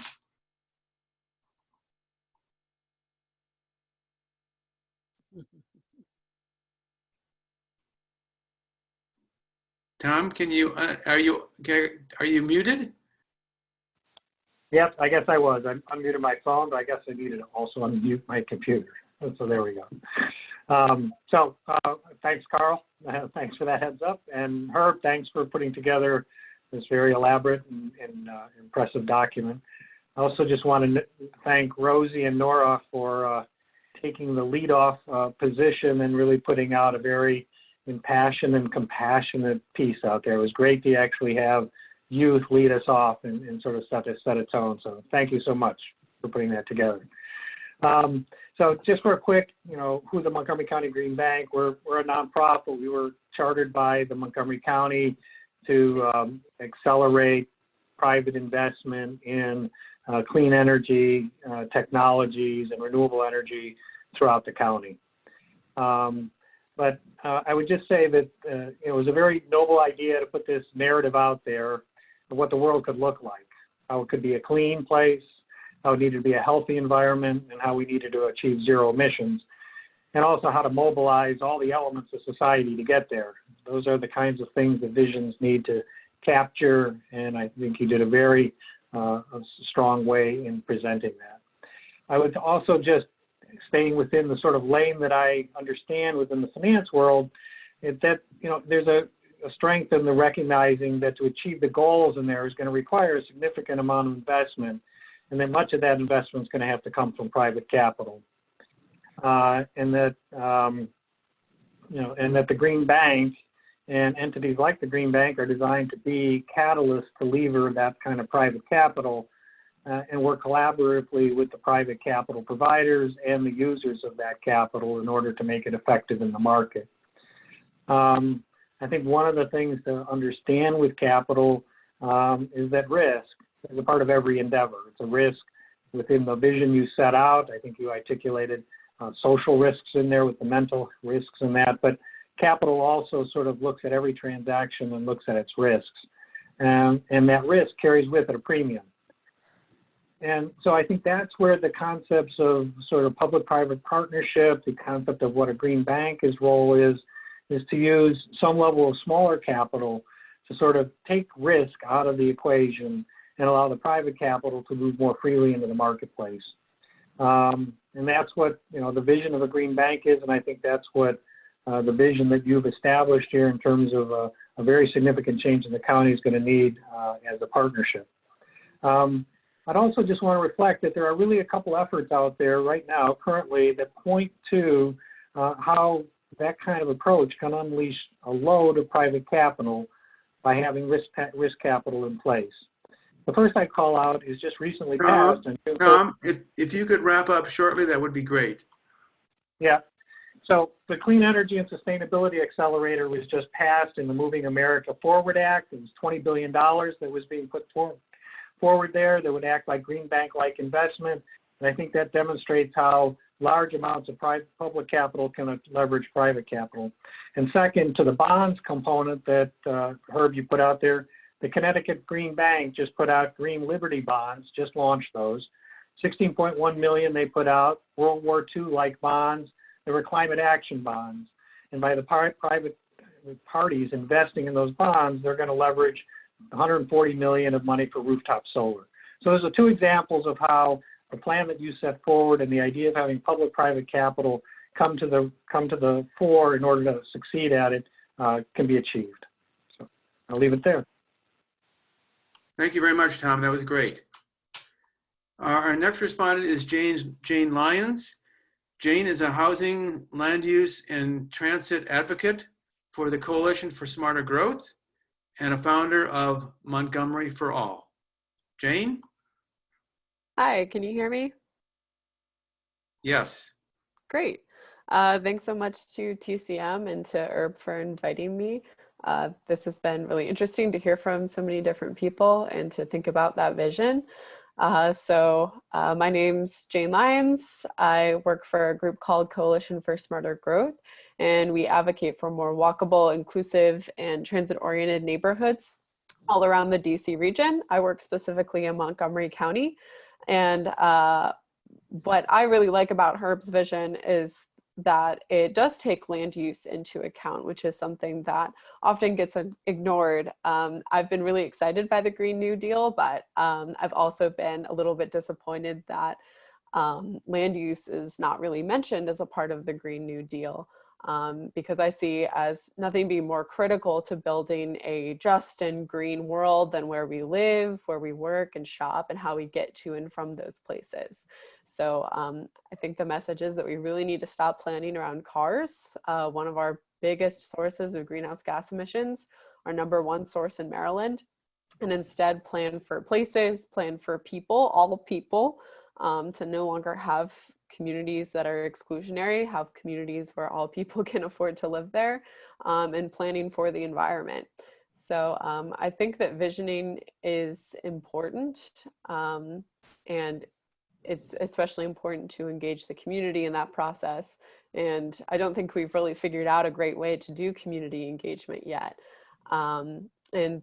Tom, can you, are you muted? Yep, I guess I was. I unmuted my phone, but I guess I needed to also unmute my computer. So there we go. Thanks, Carl. Thanks for that heads up. And Herb, thanks for putting together this very elaborate and impressive document. I also just want to thank Rosie and Nora for taking the lead-off position and really putting out a very impassioned and compassionate piece out there. It was great to actually have youth lead us off and sort of set a tone. So thank you so much for putting that together. So just for a quick, who the Montgomery County Green Bank, we're a nonprofit. We were chartered by the Montgomery County to accelerate private investment in clean energy technologies and renewable energy throughout the county. But I would just say that it was a very noble idea to put this narrative out there of what the world could look like, how it could be a clean place, how it needed to be a healthy environment, and how we needed to achieve zero emissions, and also how to mobilize all the elements of society to get there. Those are the kinds of things that visions need to capture, and I think you did a very strong way in presenting that. I would also just, staying within the sort of lane that I understand within the finance world, is that there's a strength in the recognizing that to achieve the goals in there is going to require a significant amount of investment, and that much of that investment is going to have to come from private capital, and that the Green Bank and entities like the Green Bank are designed to be catalysts to lever that kind of private capital, and work collaboratively with the private capital providers and the users of that capital in order to make it effective in the market. I think one of the things to understand with capital is that risk is a part of every endeavor. It's a risk within the vision you set out. I think you articulated social risks in there with the mental risks in that, but capital also sort of looks at every transaction and looks at its risks. And that risk carries with it a premium. And so I think that's where the concepts of sort of public-private partnership, the concept of what a green bank's role is to use some level of smaller capital to sort of take risk out of the equation and allow the private capital to move more freely into the marketplace. And that's what the vision of a green bank is, and I think that's what the vision that you've established here in terms of a very significant change in the county is going to need as a partnership. I'd also just want to reflect that there are really a couple efforts out there right now currently that point to how that kind of approach can unleash a load of private capital by having risk capital in place. The first I call out is just recently passed. Tom, if you could wrap up shortly, that would be great. Yeah. So the Clean Energy and Sustainability Accelerator was just passed in the Moving America Forward Act. It was $20 billion that was being put forward there that would act like green bank-like investment. And I think that demonstrates how large amounts of public capital can leverage private capital. And second, to the bonds component that Herb, you put out there, the Connecticut Green Bank just put out Green Liberty bonds, just launched those. 16.1 million they put out, World War II-like bonds. There were climate action bonds. And by the private parties investing in those bonds, they're going to leverage 140 million of money for rooftop solar. So those are two examples of how the plan that you set forward and the idea of having public-private capital come to the fore in order to succeed at it can be achieved. So I'll leave it there. Thank you very much, Tom. That was great. Our next respondent is Jane Lyons. Jane is a housing, land use, and transit advocate for the Coalition for Smarter Growth and a founder of Montgomery for All. Jane? Hi, can you hear me? Yes. Great. Thanks so much to TCM and to Herb for inviting me. This has been really interesting to hear from so many different people and to think about that vision. My name's Jane Lyons. I work for a group called Coalition for Smarter Growth, and we advocate for more walkable, inclusive, and transit-oriented neighborhoods all around the DC region. I work specifically in Montgomery County, and what I really like about Herb's vision is that it does take land use into account, which is something that often gets ignored. I've been really excited by the Green New Deal, but I've also been a little bit disappointed that land use is not really mentioned as a part of the Green New Deal, because I see as nothing being more critical to building a just and green world than where we live, where we work and shop, and how we get to and from those places. So I think the message is that we really need to stop planning around cars. One of our biggest sources of greenhouse gas emissions, our #1 source in Maryland, and instead plan for places, plan for people, all people, to no longer have communities that are exclusionary, have communities where all people can afford to live there, and planning for the environment. So I think that visioning is important, and it's especially important to engage the community in that process. And I don't think we've really figured out a great way to do community engagement yet. And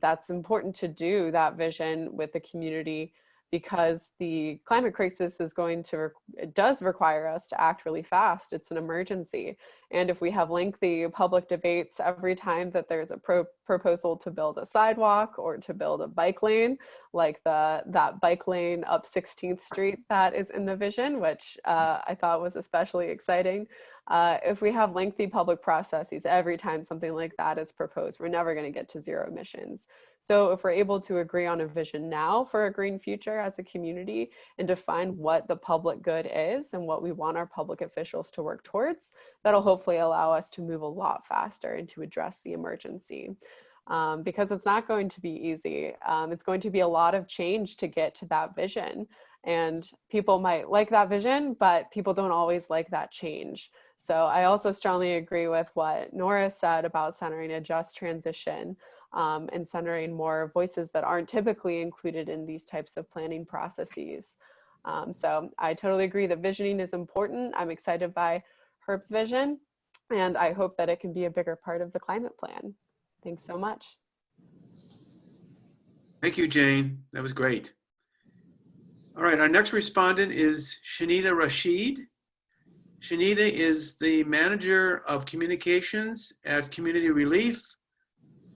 that's important to do that vision with the community, because the climate crisis is it does require us to act really fast. It's an emergency. And if we have lengthy public debates every time that there's a proposal to build a sidewalk or to build a bike lane, like that bike lane up 16th Street that is in the vision, which I thought was especially exciting. If we have lengthy public processes every time something like that is proposed, we're never going to get to zero emissions. So if we're able to agree on a vision now for a green future as a community and define what the public good is and what we want our public officials to work towards, that'll hopefully allow us to move a lot faster and to address the emergency. Because it's not going to be easy. It's going to be a lot of change to get to that vision. And people might like that vision, but people don't always like that change. So I also strongly agree with what Nora said about centering a just transition, and centering more voices that aren't typically included in these types of planning processes. So I totally agree that visioning is important. I'm excited by Herb's vision, and I hope that it can be a bigger part of the climate plan. Thanks so much. Thank you, Jane. That was great. All right, our next respondent is Shanita Rashid. Shanita is the manager of communications at Community Relief,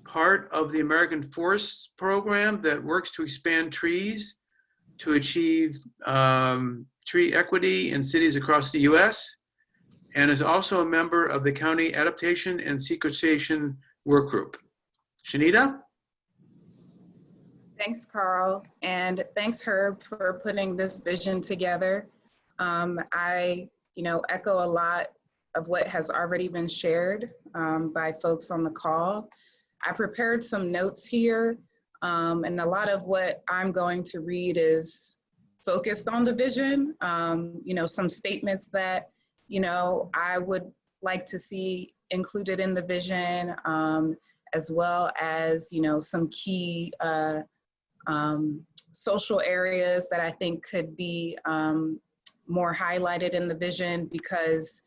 part of the American Forests program that works to expand trees to achieve tree equity in cities across the US, and is also a member of the County Adaptation and Sequestration Workgroup. Shanita? Thanks, Carl, and thanks, Herb, for putting this vision together. I echo a lot of what has already been shared by folks on the call. I prepared some notes here, and a lot of what I'm going to read is focused on the vision. Some statements that, I would like to see included in the vision, as well as, some key social areas that I think could be more highlighted in the vision, because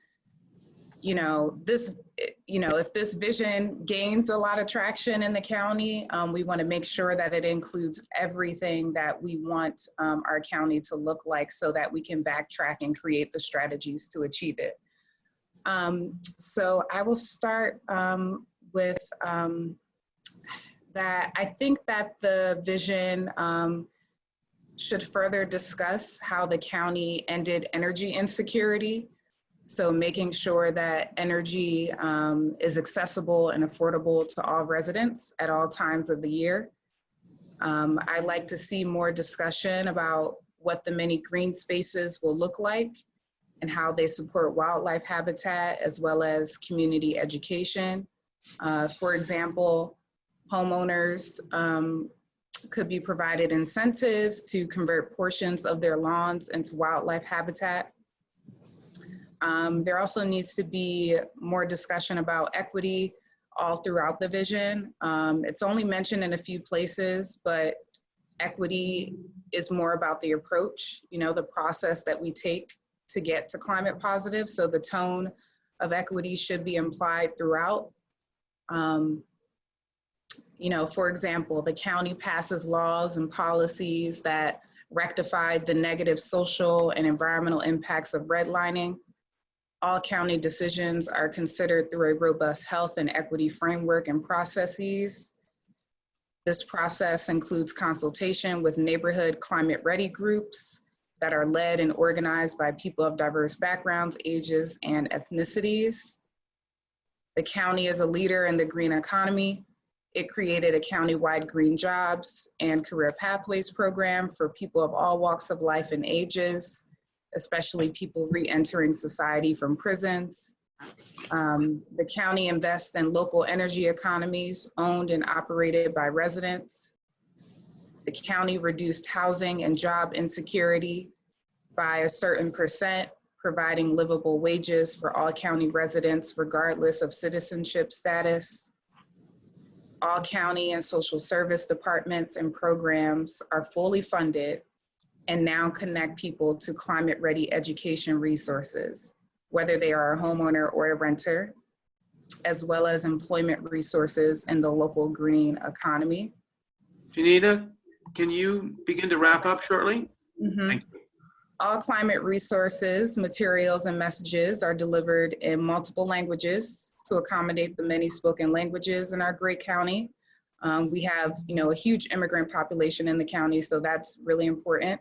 if this vision gains a lot of traction in the county, we want to make sure that it includes everything that we want our county to look like so that we can backtrack and create the strategies to achieve it. So I will start with that. I think that the vision should further discuss how the county ended energy insecurity. So making sure that energy is accessible and affordable to all residents at all times of the year. I'd like to see more discussion about what the many green spaces will look like and how they support wildlife habitat as well as community education. For example, homeowners could be provided incentives to convert portions of their lawns into wildlife habitat. There also needs to be more discussion about equity all throughout the vision. It's only mentioned in a few places, but equity is more about the approach, the process that we take to get to climate positive. So the tone of equity should be implied throughout. For example, the county passes laws and policies that rectify the negative social and environmental impacts of redlining. All county decisions are considered through a robust health and equity framework and processes. This process includes consultation with neighborhood climate ready groups that are led and organized by people of diverse backgrounds, ages, and ethnicities. The county is a leader in the green economy. It created a countywide green jobs and career pathways program for people of all walks of life and ages, especially people re-entering society from prisons. The county invests in local energy economies owned and operated by residents. The county reduced housing and job insecurity by a certain percent, providing livable wages for all county residents regardless of citizenship status. All county and social service departments and programs are fully funded and now connect people to climate-ready education resources, whether they are a homeowner or a renter, as well as employment resources in the local green economy. Janita, can you begin to wrap up shortly? Thank you. All climate resources, materials, and messages are delivered in multiple languages to accommodate the many spoken languages in our great county. We have, a huge immigrant population in the county, so that's really important.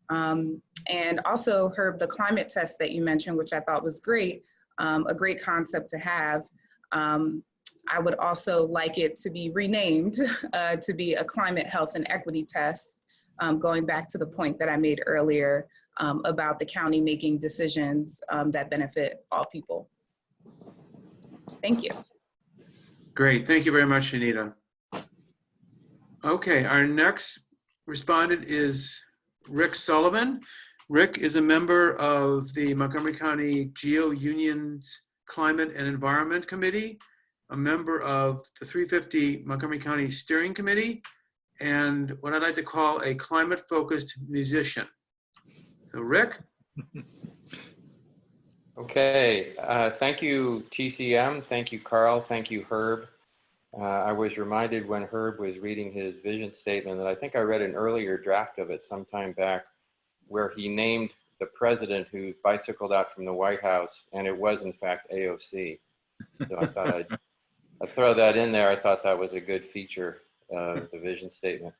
And also, Herb, the climate test that you mentioned, which I thought was great, a great concept to have. I would also like it to be renamed to be a climate health and equity test, going back to the point that I made earlier about the county making decisions that benefit all people. Thank you. Great. Thank you very much, Janita. Okay, our next respondent is Rick Sullivan. Rick is a member of the Montgomery County Geo Union's Climate and Environment Committee, a member of the 350 Montgomery County Steering Committee, and what I'd like to call a climate-focused musician. So Rick? Okay, thank you, TCM. Thank you, Carl. Thank you, Herb. I was reminded when Herb was reading his vision statement that I think I read an earlier draft of it sometime back where he named the president who bicycled out from the White House, and it was in fact AOC. So I thought I'd throw that in there. I thought that was a good feature of the vision statement.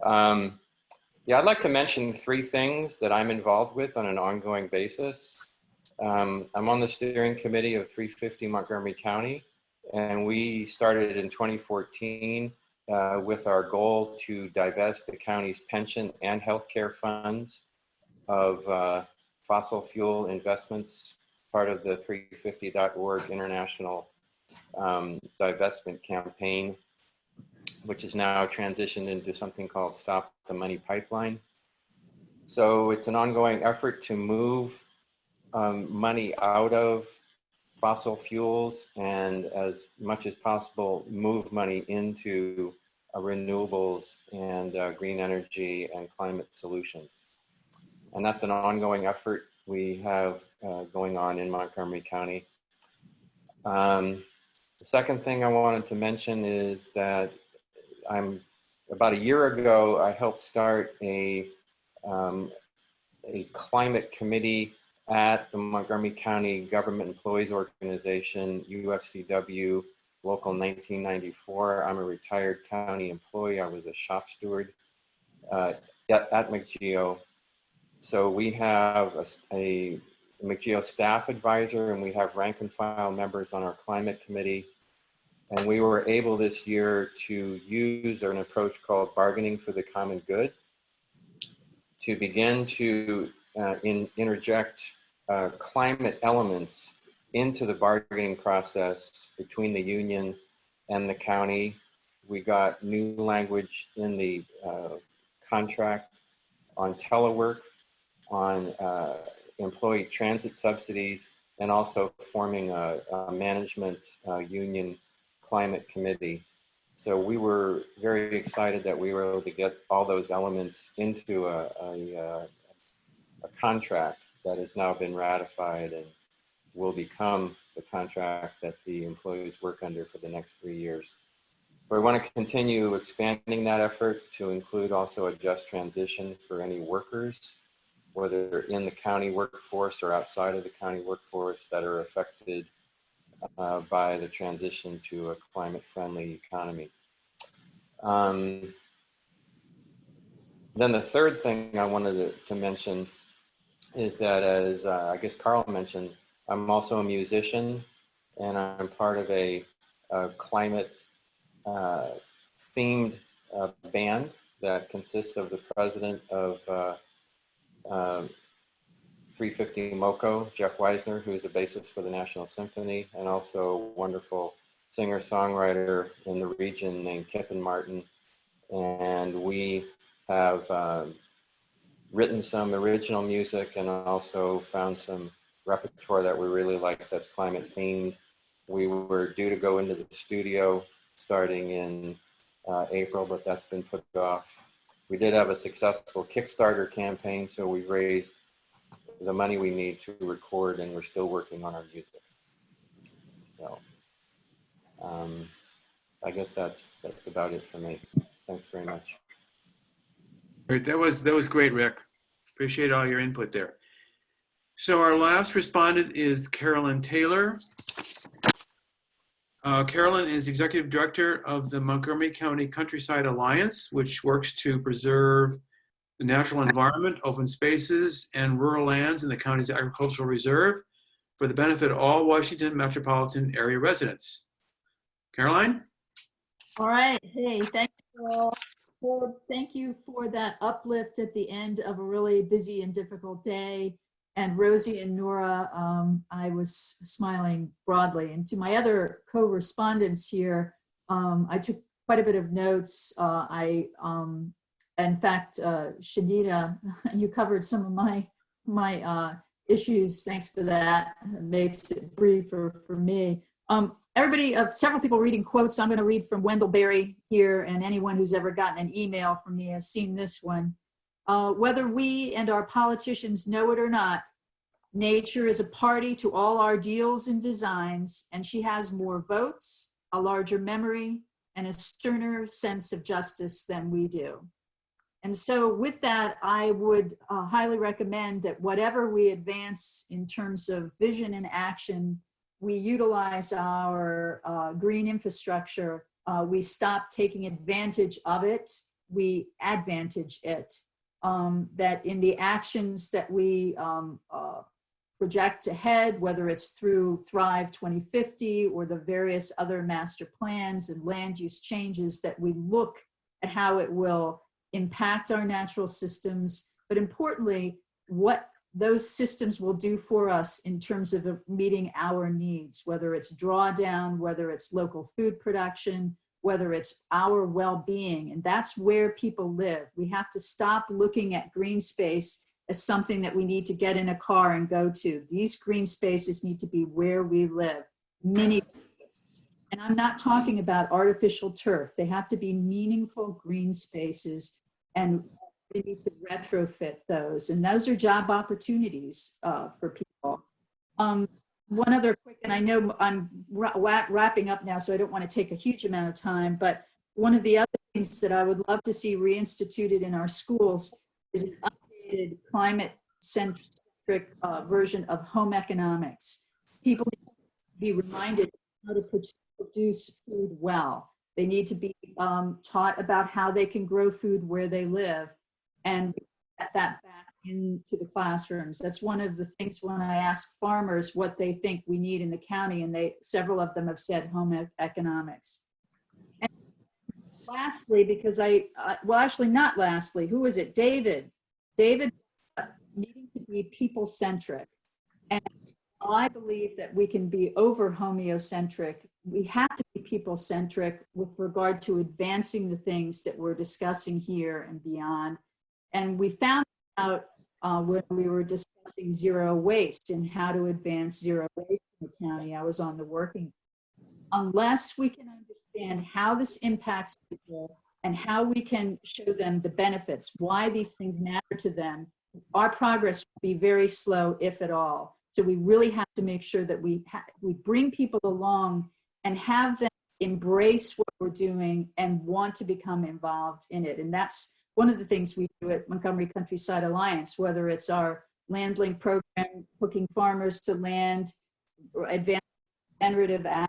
Yeah, I'd like to mention 3 things that I'm involved with on an ongoing basis. I'm on the steering committee of 350 Montgomery County, and we started in 2014 with our goal to divest the county's pension and healthcare funds of fossil fuel investments, part of the 350.org international divestment campaign, which is now transitioned into something called Stop the Money Pipeline. So it's an ongoing effort to move money out of fossil fuels and as much as possible move money into renewables and green energy and climate solutions. And that's an ongoing effort we have going on in Montgomery County. The second thing I wanted to mention is that about a year ago, I helped start a climate committee at the Montgomery County Government Employees Organization, UFCW, Local 1994. I'm a retired county employee. I was a shop steward at McGeo. So we have a McGeo staff advisor, and we have rank and file members on our climate committee. And we were able this year to use an approach called bargaining for the common good to begin to interject climate elements into the bargaining process between the union and the county. We got new language in the contract on telework, on employee transit subsidies, and also forming a management union climate committee. So we were very excited that we were able to get all those elements into a contract that has now been ratified and will become the contract that the employees work under for the next 3 years. But we want to continue expanding that effort to include also a just transition for any workers, whether in the county workforce or outside of the county workforce, that are affected by the transition to a climate-friendly economy. Then the third thing I wanted to mention is that, as I guess Carl mentioned, I'm also a musician, and I'm part of a climate themed band that consists of the president of 350 MoCo, Jeff Weisner, who's a bassist for the National Symphony, and also a wonderful singer-songwriter in the region named Kippen Martin. And we have written some original music and also found some repertoire that we really like that's climate themed. We were due to go into the studio starting in April, but that's been put off. We did have a successful Kickstarter campaign, so we've raised the money we need to record, and we're still working on our music. So I guess that's about it for me. Thanks very much. Great. That was great, Rick. Appreciate all your input there. So our last respondent is Carolyn Taylor. Carolyn is Executive Director of the Montgomery County Countryside Alliance, which works to preserve the natural environment, open spaces, and rural lands in the county's agricultural reserve for the benefit of all Washington metropolitan area residents. Caroline? All right. Hey, thanks, Carol. Well, thank you for that uplift at the end of a really busy and difficult day. And Rosie and Nora, I was smiling broadly. And to my other co-respondents here, I took quite a bit of notes. In fact, Shanita, you covered some of my issues. Thanks for that. It makes it briefer for me. Everybody, several people reading quotes. I'm going to read from Wendell Berry here, and anyone who's ever gotten an email from me has seen this one. Whether we and our politicians know it or not, nature is a party to all our deals and designs, and she has more votes, a larger memory, and a sterner sense of justice than we do. And so with that, I would highly recommend that whatever we advance in terms of vision and action, we utilize our green infrastructure. We stop taking advantage of it, we advantage it. That in the actions that we project ahead, whether it's through Thrive 2050 or the various other master plans and land use changes, that we look at how it will impact our natural systems, but importantly, what those systems will do for us in terms of meeting our needs, whether it's drawdown, whether it's local food production, whether it's our well-being. And that's where people live. We have to stop looking at green space as something that we need to get in a car and go to. These green spaces need to be where we live, mini forests. And I'm not talking about artificial turf. They have to be meaningful green spaces, and we need to retrofit those. And those are job opportunities for people. one other quick, and I know I'm wrapping up now, so I don't want to take a huge amount of time, but one of the other things that I would love to see reinstituted in our schools is an updated climate-centric version of home economics. People need to be reminded how to produce food well. They need to be taught about how they can grow food where they live and get that back into the classrooms. That's one of the things when I ask farmers what they think we need in the county, and several of them have said home economics. And lastly, because well, actually not lastly, who is it? David needing to be people-centric. And I believe that we can be over homeocentric. We have to be people-centric with regard to advancing the things that we're discussing here and beyond. And we found out when we were discussing zero waste and how to advance zero waste in the county. I was on the working. Unless we can understand how this impacts people and how we can show them the benefits, why these things matter to them, our progress will be very slow, if at all. So we really have to make sure that we bring people along and have them embrace what we're doing and want to become involved in it. And that's one of the things we do at Montgomery Countryside Alliance, whether it's our land link program, hooking farmers to land, or advanced regenerative ag,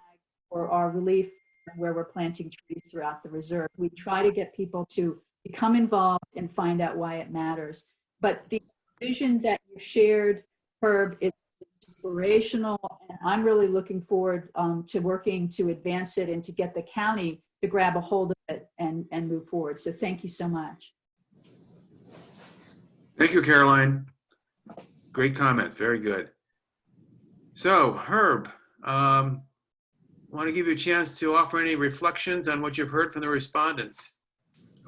or our relief where we're planting trees throughout the reserve. We try to get people to become involved and find out why it matters. But the vision that you shared, Herb, is inspirational, and I'm really looking forward to working to advance it and to get the county to grab a hold of it and move forward. So thank you so much. Thank you, Caroline. Great comments. Very good. So, Herb, want to give you a chance to offer any reflections on what you've heard from the respondents.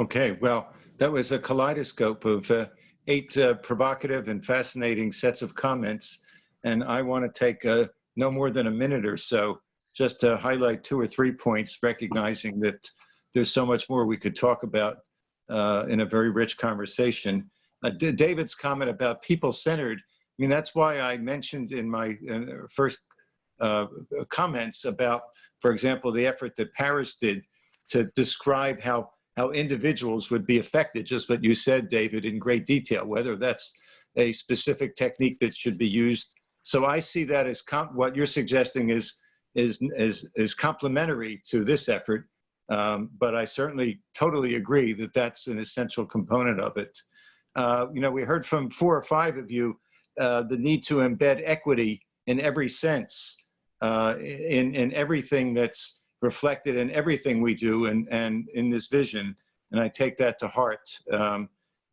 Okay, well, that was a kaleidoscope of 8 provocative and fascinating sets of comments. And I want to take no more than a minute or so just to highlight 2 or 3 points, recognizing that there's so much more we could talk about in a very rich conversation. David's comment about people-centered, I mean, that's why I mentioned in my first comments about, for example, the effort that Paris did to describe how individuals would be affected, just what you said, David, in great detail, whether that's a specific technique that should be used. So I see that as what you're suggesting is complementary to this effort, but I certainly totally agree that that's an essential component of it. You know, we heard from 4 or 5 of you the need to embed equity in every sense, in everything that's reflected in everything we do and in this vision, and I take that to heart.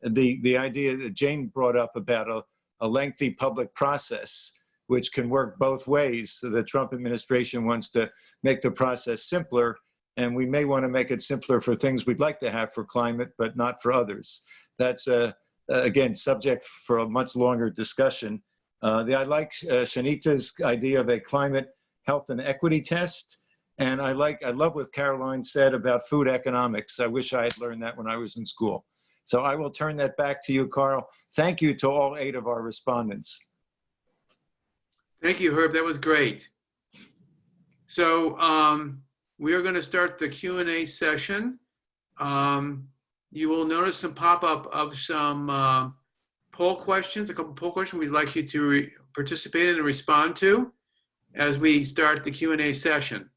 The idea that Jane brought up about a lengthy public process, which can work both ways. So the Trump administration wants to make the process simpler, and we may want to make it simpler for things we'd like to have for climate, but not for others. That's, again, subject for a much longer discussion. I like Shanita's idea of a climate health and equity test. And I love what Caroline said about food economics. I wish I had learned that when I was in school. So I will turn that back to you, Carl. Thank you to all 8 of our respondents. Thank you, Herb. That was great. So we are going to start the Q&A session. You will notice some pop-up of some poll questions, a couple poll questions we'd like you to participate in and respond to as we start the Q&A session.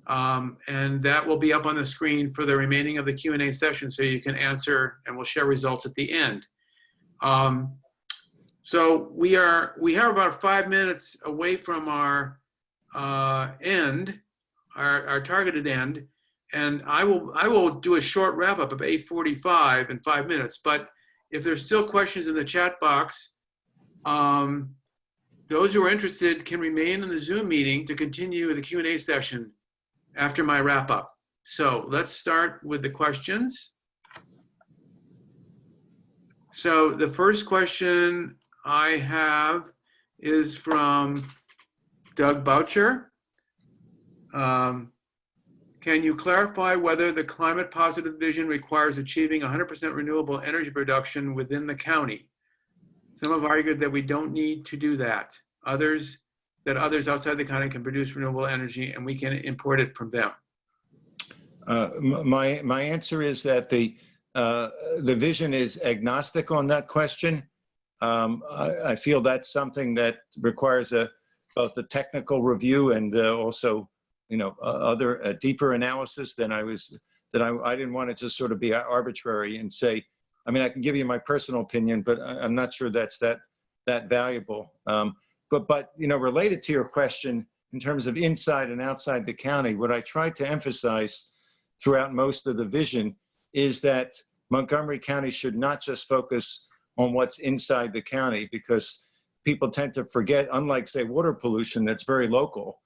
And that will be up on the screen for the remaining of the Q&A session, so you can answer, and we'll share results at the end. So we have about 5 minutes away from our end, our targeted end, and I will do a short wrap up of 8:45 in 5 minutes. But if there's still questions in the chat box, those who are interested can remain in the Zoom meeting to continue the Q&A session after my wrap up. So let's start with the questions. So the first question I have is from Doug Boucher. Can you clarify whether the climate positive vision requires achieving 100% renewable energy production within the county? Some have argued that we don't need to do that. Others that others outside the county can produce renewable energy and we can import it from them? My answer is that the vision is agnostic on that question. I feel that's something that requires both a technical review and also, other deeper analysis than I didn't want to just sort of be arbitrary and say, I mean, I can give you my personal opinion, but I'm not sure that's that valuable. But related to your question in terms of inside and outside the county, what I tried to emphasize throughout most of the vision is that Montgomery County should not just focus on what's inside the county, because people tend to forget, unlike, say, water pollution that's very local,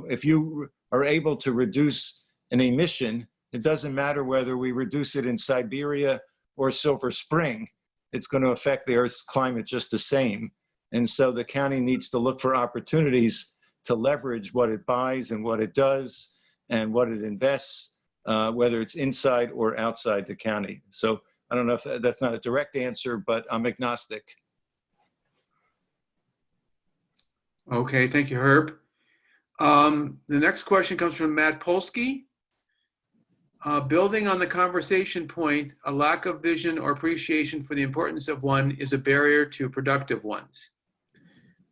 if you are able to reduce an emission, it doesn't matter whether we reduce it in Siberia or Silver Spring, it's going to affect the Earth's climate just the same. And so the county needs to look for opportunities to leverage what it buys and what it does and what it invests, whether it's inside or outside the county. So I don't know if that's not a direct answer, but I'm agnostic. Okay, thank you, Herb. The next question comes from Matt Polsky. Building on the conversation point, a lack of vision or appreciation for the importance of one is a barrier to productive ones.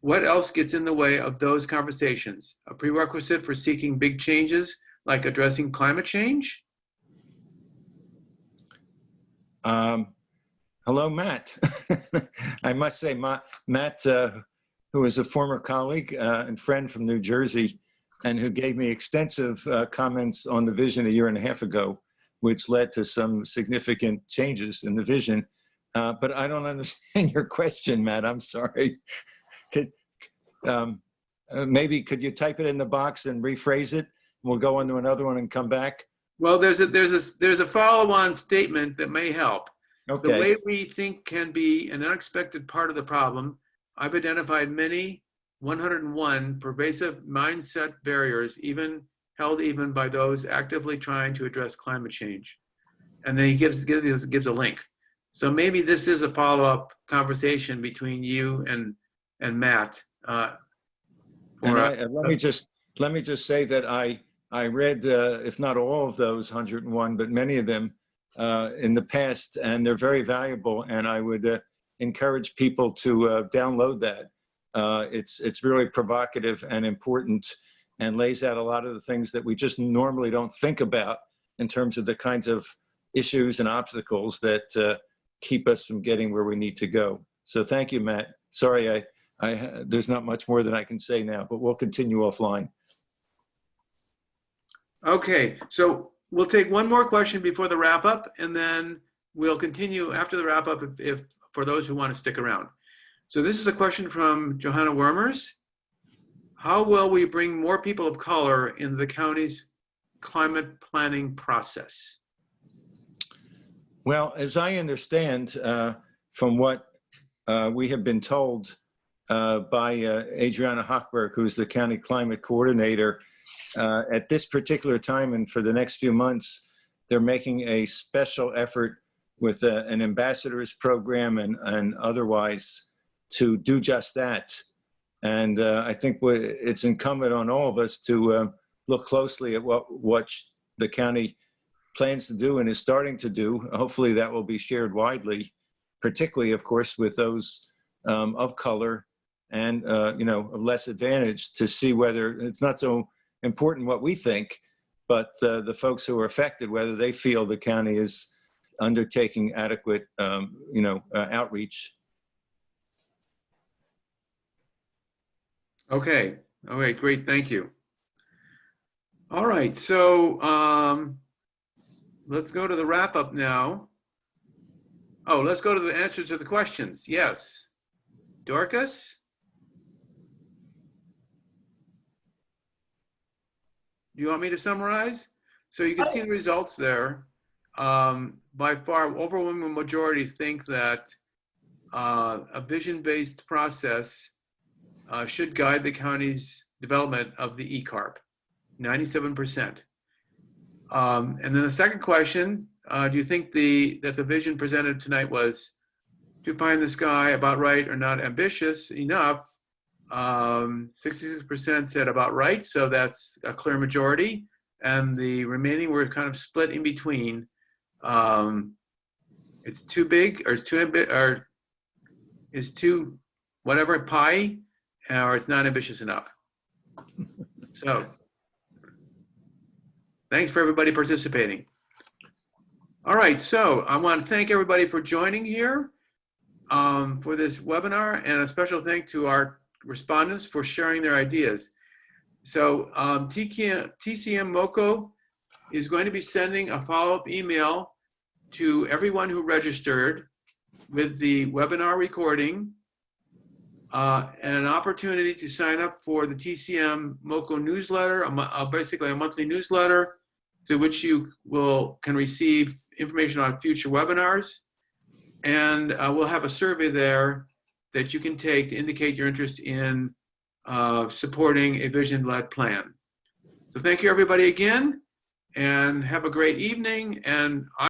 What else gets in the way of those conversations? A prerequisite for seeking big changes like addressing climate change? Hello, Matt. I must say, Matt, who is a former colleague and friend from New Jersey, and who gave me extensive comments on the vision a year and a half ago, which led to some significant changes in the vision. But I don't understand your question, Matt. I'm sorry. Maybe could you type it in the box and rephrase it? We'll go on to another one and come back. Well, there's a follow-on statement that may help. Okay. The way we think can be an unexpected part of the problem. I've identified many 101 pervasive mindset barriers, held even by those actively trying to address climate change. And then he gives a link. So maybe this is a follow-up conversation between you and Matt. Let me just say that I read, if not all of those 101, but many of them in the past, and they're very valuable. And I would encourage people to download that. It's really provocative and important, and lays out a lot of the things that we just normally don't think about in terms of the kinds of issues and obstacles that keep us from getting where we need to go. So thank you, Matt. Sorry, there's not much more that I can say now, but we'll continue offline. Okay, so we'll take one more question before the wrap up, and then we'll continue after the wrap up if for those who want to stick around. So this is a question from Johanna Wormers. How will we bring more people of color into the county's climate planning process? Well, as I understand from what we have been told by Adriana Hochberg, who's the county climate coordinator, at this particular time and for the next few months, they're making a special effort with an ambassadors program and otherwise to do just that. And I think it's incumbent on all of us to look closely at what the county plans to do and is starting to do. Hopefully that will be shared widely, particularly, of course, with those of color and of less advantage, to see whether it's not so important what we think, but the folks who are affected, whether they feel the county is undertaking adequate outreach. Okay. All right. Great. Thank you. All right. So let's go to the wrap up now. Oh, let's go to the answers to the questions. Yes. Dorcas? Do you want me to summarize? So you can see the results there. By far, overwhelming majority think that a vision-based process should guide the county's development of the eCARP, 97%. And then the second question, do you think that the vision presented tonight was too pie in the sky, about right, or not ambitious enough? 66% said about right, so that's a clear majority. And the remaining were kind of split in between. It's too big, or it's too whatever pie, or it's not ambitious enough. So thanks for everybody participating. All right, so I want to thank everybody for joining here for this webinar, and a special thank to our respondents for sharing their ideas. So TCM MoCo is going to be sending a follow-up email to everyone who registered with the webinar recording and an opportunity to sign up for the TCM MoCo newsletter, basically a monthly newsletter, to which you can receive information on future webinars. And we'll have a survey there that you can take to indicate your interest in supporting a vision-led plan. So thank you everybody again, and have a great evening. And